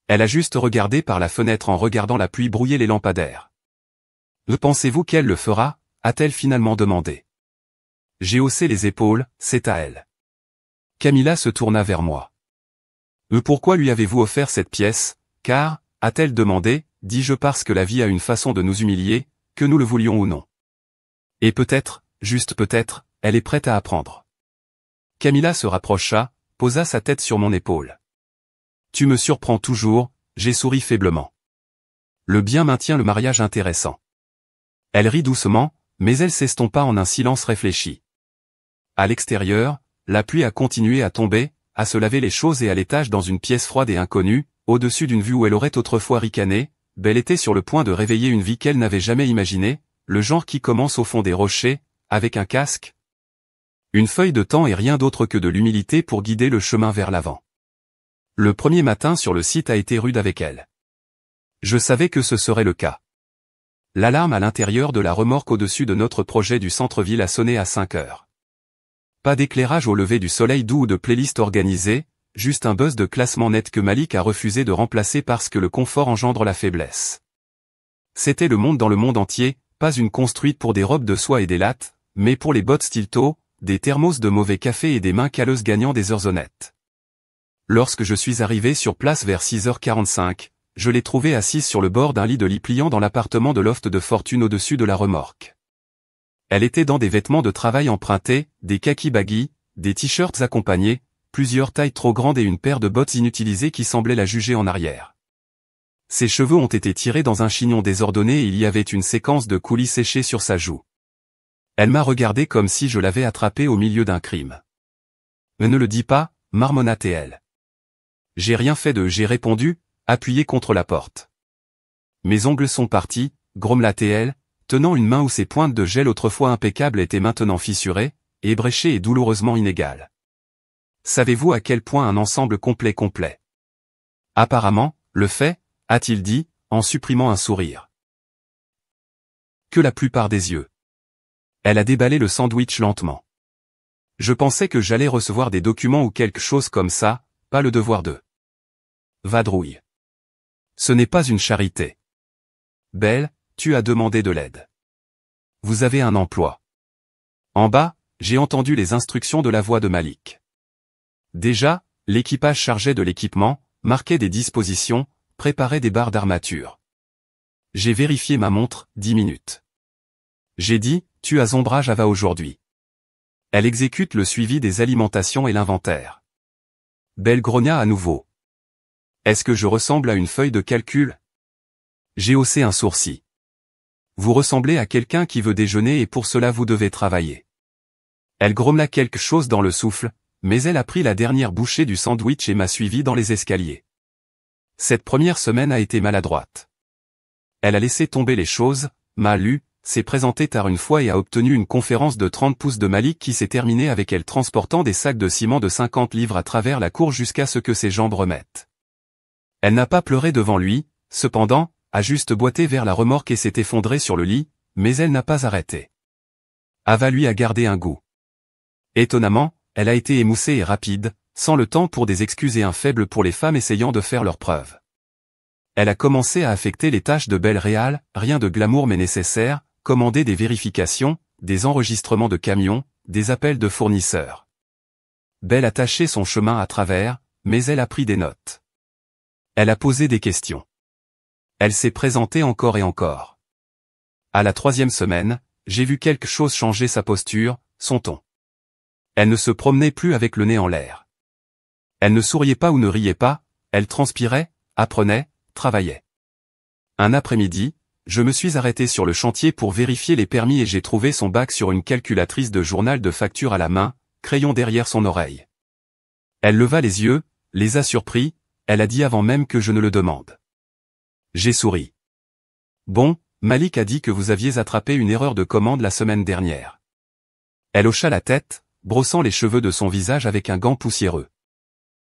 Elle a juste regardé par la fenêtre en regardant la pluie brouiller les lampadaires. Pensez-vous qu'elle le fera? A-t-elle finalement demandé. J'ai haussé les épaules, c'est à elle. Camilla se tourna vers moi. Pourquoi lui avez-vous offert cette pièce? Car, a-t-elle demandé, dis-je parce que la vie a une façon de nous humilier, que nous le voulions ou non. Et peut-être, juste peut-être, elle est prête à apprendre. Camilla se rapprocha, posa sa tête sur mon épaule. Tu me surprends toujours, j'ai souri faiblement. Le bien maintient le mariage intéressant. Elle rit doucement, mais elle s'estompa en un silence réfléchi. À l'extérieur, la pluie a continué à tomber, à se laver les choses et à l'étage dans une pièce froide et inconnue, au-dessus d'une vue où elle aurait autrefois ricané. Belle était sur le point de réveiller une vie qu'elle n'avait jamais imaginée, le genre qui commence au fond des rochers, avec un casque, une feuille de temps et rien d'autre que de l'humilité pour guider le chemin vers l'avant. Le premier matin sur le site a été rude avec elle. Je savais que ce serait le cas. L'alarme à l'intérieur de la remorque au-dessus de notre projet du centre-ville a sonné à 5 heures. Pas d'éclairage au lever du soleil doux ou de playlist organisée, juste un buzz de classement net que Malik a refusé de remplacer parce que le confort engendre la faiblesse. C'était le monde dans le monde entier, pas une construite pour des robes de soie et des lattes, mais pour les bottes Stilto, des thermos de mauvais café et des mains calleuses gagnant des heures honnêtes. Lorsque je suis arrivé sur place vers 6h45, je l'ai trouvée assise sur le bord d'un lit pliant dans l'appartement de loft de fortune au-dessus de la remorque. Elle était dans des vêtements de travail empruntés, des khakis baggy, des t-shirts accompagnés, plusieurs tailles trop grandes et une paire de bottes inutilisées qui semblaient la juger en arrière. Ses cheveux ont été tirés dans un chignon désordonné et il y avait une séquence de coulis séchés sur sa joue. Elle m'a regardé comme si je l'avais attrapée au milieu d'un crime. « Ne le dis pas » marmonna-t-elle. J'ai rien fait j'ai répondu, appuyé contre la porte. Mes ongles sont partis, grommela-t-elle, tenant une main où ses pointes de gel autrefois impeccables étaient maintenant fissurées, ébréchées et douloureusement inégales. Savez-vous à quel point un ensemble complet. Apparemment, le fait, a-t-il dit, en supprimant un sourire. Que la plupart des yeux. Elle a déballé le sandwich lentement. Je pensais que j'allais recevoir des documents ou quelque chose comme ça, pas le devoir de vadrouille. Ce n'est pas une charité. Belle, tu as demandé de l'aide. Vous avez un emploi. En bas, j'ai entendu les instructions de la voix de Malik. Déjà, l'équipage chargeait de l'équipement, marquait des dispositions, préparait des barres d'armature. J'ai vérifié ma montre, 10 minutes. J'ai dit, tu as ombrage à va aujourd'hui. Elle exécute le suivi des alimentations et l'inventaire. Belle grogna à nouveau. Est-ce que je ressemble à une feuille de calcul? J'ai haussé un sourcil. Vous ressemblez à quelqu'un qui veut déjeuner et pour cela vous devez travailler. Elle grommela quelque chose dans le souffle, mais elle a pris la dernière bouchée du sandwich et m'a suivi dans les escaliers. Cette première semaine a été maladroite. Elle a laissé tomber les choses, m'a lu, s'est présentée tard une fois et a obtenu une conférence de 30 pouces de Malik qui s'est terminée avec elle transportant des sacs de ciment de 50 livres à travers la cour jusqu'à ce que ses jambes remettent. Elle n'a pas pleuré devant lui, cependant, a juste boité vers la remorque et s'est effondrée sur le lit, mais elle n'a pas arrêté. Ava lui a gardé un goût. Étonnamment, elle a été émoussée et rapide, sans le temps pour des excuses et un faible pour les femmes essayant de faire leurs preuves. Elle a commencé à affecter les tâches de belle réal, rien de glamour mais nécessaire, commander des vérifications, des enregistrements de camions, des appels de fournisseurs. Belle a taché son chemin à travers, mais elle a pris des notes. Elle a posé des questions. Elle s'est présentée encore et encore. À la 3e semaine, j'ai vu quelque chose changer sa posture, son ton. Elle ne se promenait plus avec le nez en l'air. Elle ne souriait pas ou ne riait pas, elle transpirait, apprenait, travaillait. Un après-midi, je me suis arrêté sur le chantier pour vérifier les permis et j'ai trouvé son bac sur une calculatrice de journal de facture à la main, crayon derrière son oreille. Elle leva les yeux, les a surpris, elle a dit avant même que je ne le demande. J'ai souri. Bon, Malik a dit que vous aviez attrapé une erreur de commande la semaine dernière. Elle hocha la tête, brossant les cheveux de son visage avec un gant poussiéreux.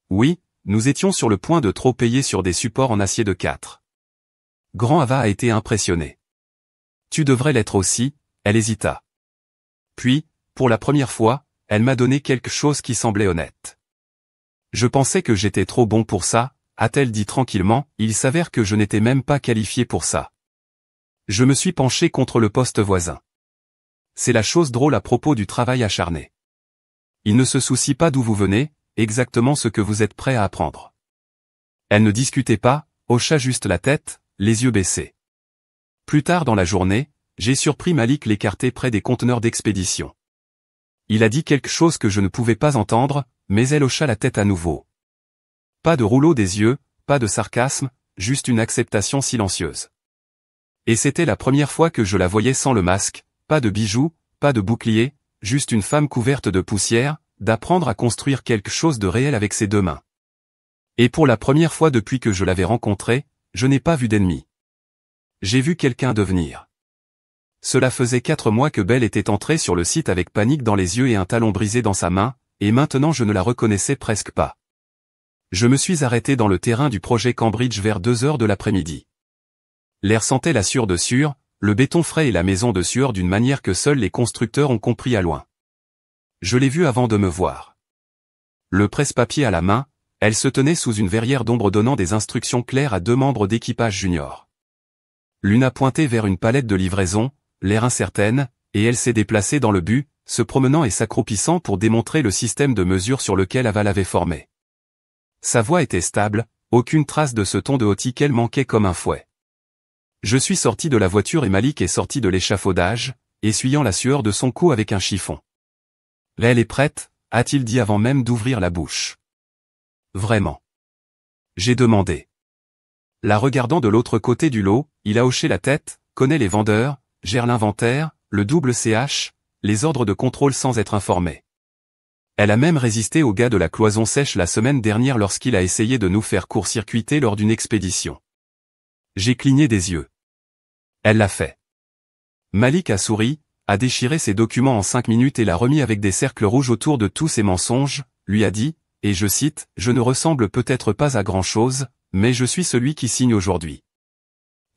Oui, nous étions sur le point de trop payer sur des supports en acier de 4. Grand Ava a été impressionné. Tu devrais l'être aussi, elle hésita. Puis, pour la première fois, elle m'a donné quelque chose qui semblait honnête. Je pensais que j'étais trop bon pour ça, a-t-elle dit tranquillement, il s'avère que je n'étais même pas qualifié pour ça. Je me suis penché contre le poste voisin. C'est la chose drôle à propos du travail acharné. Il ne se soucie pas d'où vous venez, exactement ce que vous êtes prêt à apprendre. Elle ne discutait pas, hocha juste la tête, les yeux baissés. Plus tard dans la journée, j'ai surpris Malik l'écarter près des conteneurs d'expédition. Il a dit quelque chose que je ne pouvais pas entendre, mais elle hocha la tête à nouveau. Pas de rouleau des yeux, pas de sarcasme, juste une acceptation silencieuse. Et c'était la première fois que je la voyais sans le masque, pas de bijoux, pas de bouclier, juste une femme couverte de poussière, d'apprendre à construire quelque chose de réel avec ses deux mains. Et pour la première fois depuis que je l'avais rencontrée, je n'ai pas vu d'ennemi. J'ai vu quelqu'un devenir. Cela faisait 4 mois que Belle était entrée sur le site avec panique dans les yeux et un talon brisé dans sa main, et maintenant je ne la reconnaissais presque pas. Je me suis arrêté dans le terrain du projet Cambridge vers 2 heures de l'après-midi. L'air sentait la sueur de sueur, le béton frais et la maison de sueur d'une manière que seuls les constructeurs ont compris à loin. Je l'ai vue avant de me voir. Le presse-papier à la main, elle se tenait sous une verrière d'ombre donnant des instructions claires à 2 membres d'équipage junior. L'une a pointé vers une palette de livraison, l'air incertaine, et elle s'est déplacée dans le but, se promenant et s'accroupissant pour démontrer le système de mesure sur lequel Ava l'avait formé. Sa voix était stable, aucune trace de ce ton de hautie qu'elle manquait comme un fouet. Je suis sorti de la voiture et Malik est sorti de l'échafaudage, essuyant la sueur de son cou avec un chiffon. Elle est prête, a-t-il dit avant même d'ouvrir la bouche. Vraiment. J'ai demandé. La regardant de l'autre côté du lot, il a hoché la tête, connaît les vendeurs, gère l'inventaire, le double CH, les ordres de contrôle sans être informé. Elle a même résisté au gars de la cloison sèche la semaine dernière lorsqu'il a essayé de nous faire court-circuiter lors d'une expédition. J'ai cligné des yeux. Elle l'a fait. Malik a souri, a déchiré ses documents en 5 minutes et l'a remis avec des cercles rouges autour de tous ses mensonges, lui a dit, et je cite, « Je ne ressemble peut-être pas à grand-chose, mais je suis celui qui signe aujourd'hui. »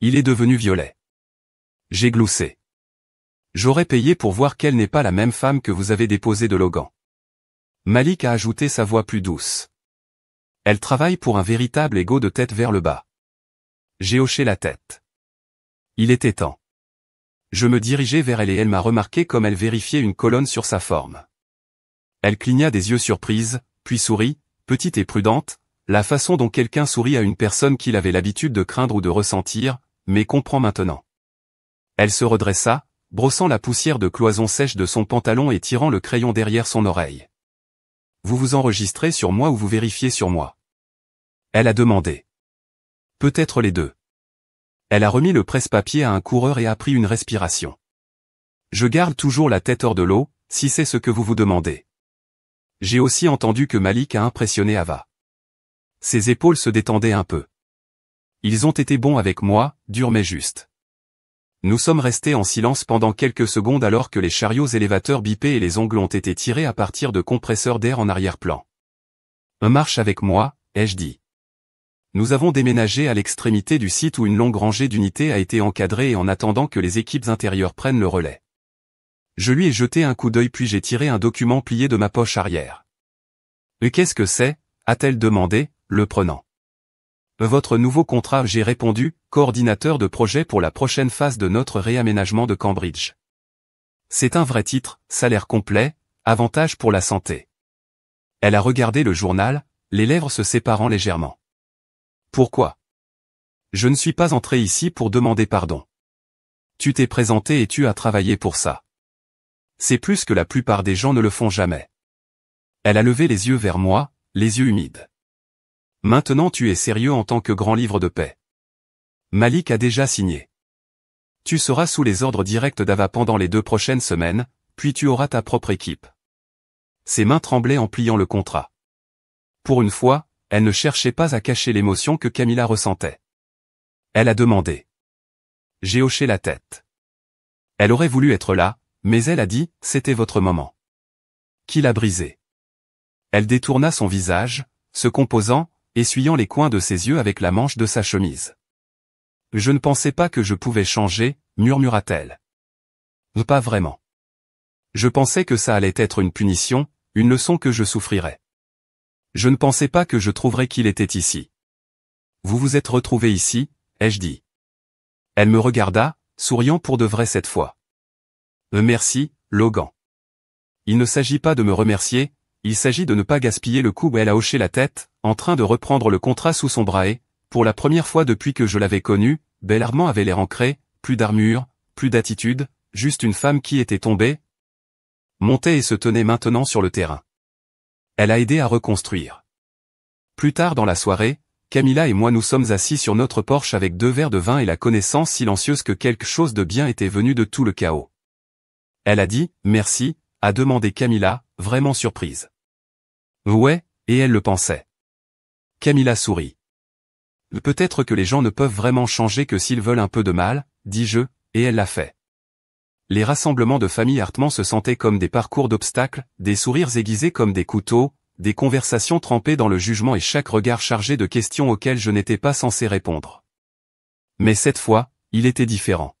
Il est devenu violet. J'ai gloussé. J'aurais payé pour voir qu'elle n'est pas la même femme que vous avez déposée de Logan. Malik a ajouté sa voix plus douce. Elle travaille pour un véritable ego de tête vers le bas. J'ai hoché la tête. Il était temps. Je me dirigeai vers elle et elle m'a remarqué comme elle vérifiait une colonne sur sa forme. Elle cligna des yeux surprise, puis sourit, petite et prudente, la façon dont quelqu'un sourit à une personne qu'il avait l'habitude de craindre ou de ressentir, mais comprend maintenant. Elle se redressa, brossant la poussière de cloison sèche de son pantalon et tirant le crayon derrière son oreille. « Vous vous enregistrez sur moi ou vous vérifiez sur moi ?» Elle a demandé. « Peut-être les deux. » Elle a remis le presse-papier à un coureur et a pris une respiration. « Je garde toujours la tête hors de l'eau, si c'est ce que vous vous demandez. » J'ai aussi entendu que Malik a impressionné Ava. Ses épaules se détendaient un peu. Ils ont été bons avec moi, durs mais justes. Nous sommes restés en silence pendant quelques secondes alors que les chariots élévateurs bipaient et les ongles ont été tirés à partir de compresseurs d'air en arrière-plan. « Marche avec moi, ai-je dit. Nous avons déménagé à l'extrémité du site où une longue rangée d'unités a été encadrée et en attendant que les équipes intérieures prennent le relais. Je lui ai jeté un coup d'œil puis j'ai tiré un document plié de ma poche arrière. « Et qu'est-ce que c'est ?» a-t-elle demandé, le prenant. « Votre nouveau contrat » j'ai répondu, coordinateur de projet pour la prochaine phase de notre réaménagement de Cambridge. C'est un vrai titre, salaire complet, avantage pour la santé. Elle a regardé le journal, les lèvres se séparant légèrement. Pourquoi? Je ne suis pas entré ici pour demander pardon. Tu t'es présenté et tu as travaillé pour ça. C'est plus que la plupart des gens ne le font jamais. Elle a levé les yeux vers moi, les yeux humides. Maintenant tu es sérieux en tant que grand livre de paix. Malik a déjà signé. Tu seras sous les ordres directs d'Ava pendant les 2 prochaines semaines, puis tu auras ta propre équipe. Ses mains tremblaient en pliant le contrat. Pour une fois, elle ne cherchait pas à cacher l'émotion que Camilla ressentait. Elle a demandé. J'ai hoché la tête. Elle aurait voulu être là, mais elle a dit, c'était votre moment. Qui l'a brisé? Elle détourna son visage, se composant, essuyant les coins de ses yeux avec la manche de sa chemise. Je ne pensais pas que je pouvais changer, murmura-t-elle. Pas vraiment. Je pensais que ça allait être une punition, une leçon que je souffrirais. Je ne pensais pas que je trouverais qu'il était ici. Vous vous êtes retrouvé ici, ai-je dit. Elle me regarda, souriant pour de vrai cette fois. Merci, Logan. Il ne s'agit pas de me remercier, il s'agit de ne pas gaspiller le coup. Elle a hoché la tête, en train de reprendre le contrat sous son bras et, pour la première fois depuis que je l'avais connu, Bellarmant avait l'air ancré, plus d'armure, plus d'attitude, juste une femme qui était tombée, montait et se tenait maintenant sur le terrain. Elle a aidé à reconstruire. Plus tard dans la soirée, Camilla et moi nous sommes assis sur notre porche avec 2 verres de vin et la connaissance silencieuse que quelque chose de bien était venu de tout le chaos. Elle a dit « Merci », a demandé Camilla, vraiment surprise. Ouais, et elle le pensait. Camilla sourit. Peut-être que les gens ne peuvent vraiment changer que s'ils veulent un peu de mal, dis-je, et elle l'a fait. Les rassemblements de famille Hartman se sentaient comme des parcours d'obstacles, des sourires aiguisés comme des couteaux, des conversations trempées dans le jugement et chaque regard chargé de questions auxquelles je n'étais pas censé répondre. Mais cette fois, il était différent.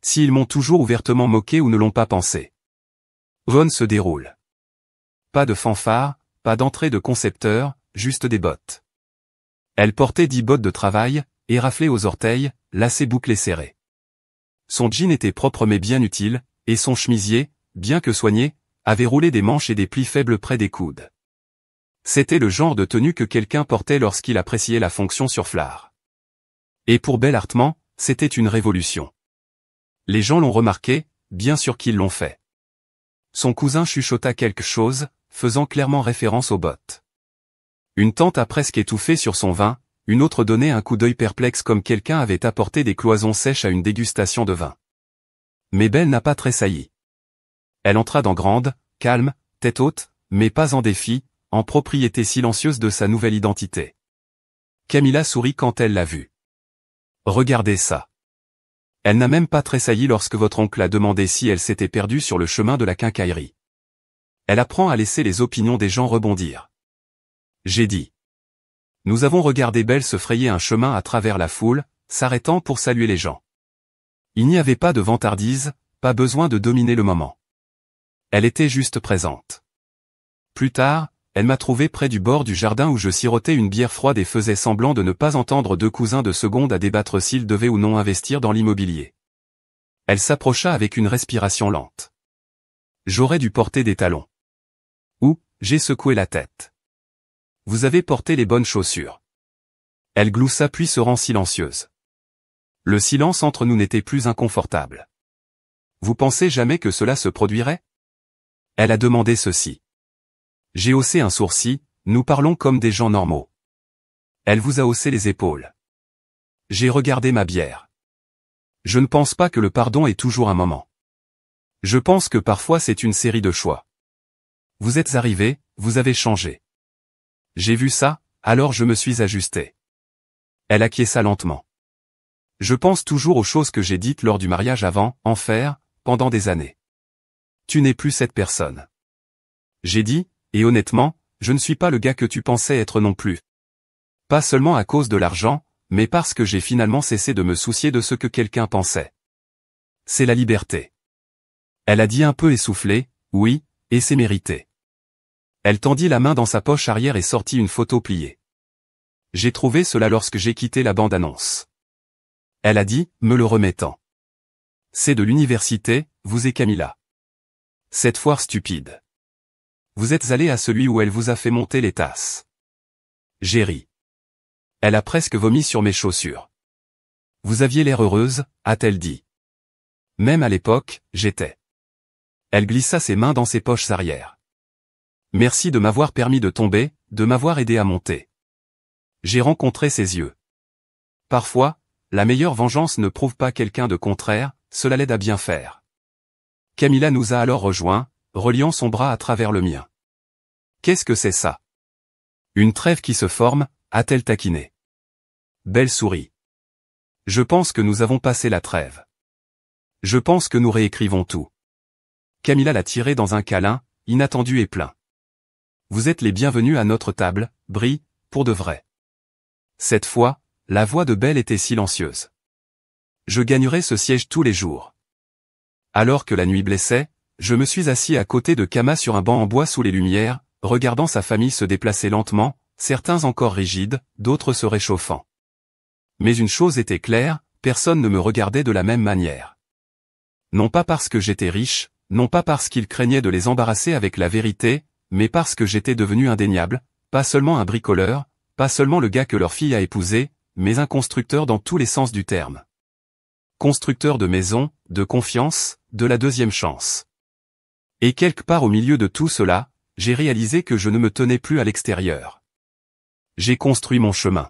S'ils m'ont toujours ouvertement moqué ou ne l'ont pas pensé. Von se déroule. Pas de fanfare, pas d'entrée de concepteur, juste des bottes. Elle portait 10 bottes de travail, éraflées aux orteils, lacets bouclés serrés. Son jean était propre mais bien utile, et son chemisier, bien que soigné, avait roulé des manches et des plis faibles près des coudes. C'était le genre de tenue que quelqu'un portait lorsqu'il appréciait la fonction sur flare. Et pour Belle Hartman, c'était une révolution. Les gens l'ont remarqué, bien sûr qu'ils l'ont fait. Son cousin chuchota quelque chose, faisant clairement référence aux bottes. Une tante a presque étouffé sur son vin, une autre donnait un coup d'œil perplexe comme quelqu'un avait apporté des cloisons sèches à une dégustation de vin. Mais Belle n'a pas tressailli. Elle entra dans grande, calme, tête haute, mais pas en défi, en propriété silencieuse de sa nouvelle identité. Camilla sourit quand elle l'a vue. Regardez ça. Elle n'a même pas tressailli lorsque votre oncle a demandé si elle s'était perdue sur le chemin de la quincaillerie. Elle apprend à laisser les opinions des gens rebondir. J'ai dit. Nous avons regardé Belle se frayer un chemin à travers la foule, s'arrêtant pour saluer les gens. Il n'y avait pas de vantardise, pas besoin de dominer le moment. Elle était juste présente. Plus tard, elle m'a trouvé près du bord du jardin où je sirotais une bière froide et faisais semblant de ne pas entendre deux cousins de seconde à débattre s'ils devaient ou non investir dans l'immobilier. Elle s'approcha avec une respiration lente. J'aurais dû porter des talons. Ou, j'ai secoué la tête. Vous avez porté les bonnes chaussures. Elle gloussa puis se rend silencieuse. Le silence entre nous n'était plus inconfortable. Vous pensez jamais que cela se produirait? Elle a demandé ceci. J'ai haussé un sourcil, nous parlons comme des gens normaux. Elle vous a haussé les épaules. J'ai regardé ma bière. Je ne pense pas que le pardon est toujours un moment. Je pense que parfois c'est une série de choix. Vous êtes arrivé, vous avez changé. J'ai vu ça, alors je me suis ajusté. Elle acquiesça lentement. Je pense toujours aux choses que j'ai dites lors du mariage avant, en faire, pendant des années. Tu n'es plus cette personne. J'ai dit, et honnêtement, je ne suis pas le gars que tu pensais être non plus. Pas seulement à cause de l'argent, mais parce que j'ai finalement cessé de me soucier de ce que quelqu'un pensait. C'est la liberté. Elle a dit un peu essoufflée, oui, et c'est mérité. Elle tendit la main dans sa poche arrière et sortit une photo pliée. J'ai trouvé cela lorsque j'ai quitté la bande-annonce. Elle a dit, me le remettant. C'est de l'université, vous et Camilla. Cette foire stupide. Vous êtes allé à celui où elle vous a fait monter les tasses. J'ai ri. Elle a presque vomi sur mes chaussures. Vous aviez l'air heureuse, a-t-elle dit. Même à l'époque, j'étais. Elle glissa ses mains dans ses poches arrière. Merci de m'avoir permis de tomber, de m'avoir aidé à monter. J'ai rencontré ses yeux. Parfois, la meilleure vengeance ne prouve pas quelqu'un de contraire, cela l'aide à bien faire. Camilla nous a alors rejoints, reliant son bras à travers le mien. Qu'est-ce que c'est ça? Une trêve qui se forme, a-t-elle taquiné. Belle sourit. Je pense que nous avons passé la trêve. Je pense que nous réécrivons tout. Camilla l'a tiré dans un câlin, inattendu et plein. Vous êtes les bienvenus à notre table, Brie, pour de vrai. Cette fois, la voix de Belle était silencieuse. Je gagnerai ce siège tous les jours. Alors que la nuit blessait, je me suis assis à côté de Kama sur un banc en bois sous les lumières, regardant sa famille se déplacer lentement, certains encore rigides, d'autres se réchauffant. Mais une chose était claire, personne ne me regardait de la même manière. Non pas parce que j'étais riche, non pas parce qu'ils craignaient de les embarrasser avec la vérité, mais parce que j'étais devenu indéniable, pas seulement un bricoleur, pas seulement le gars que leur fille a épousé, mais un constructeur dans tous les sens du terme. Constructeur de maisons, de confiance, de la deuxième chance. Et quelque part au milieu de tout cela, j'ai réalisé que je ne me tenais plus à l'extérieur. J'ai construit mon chemin.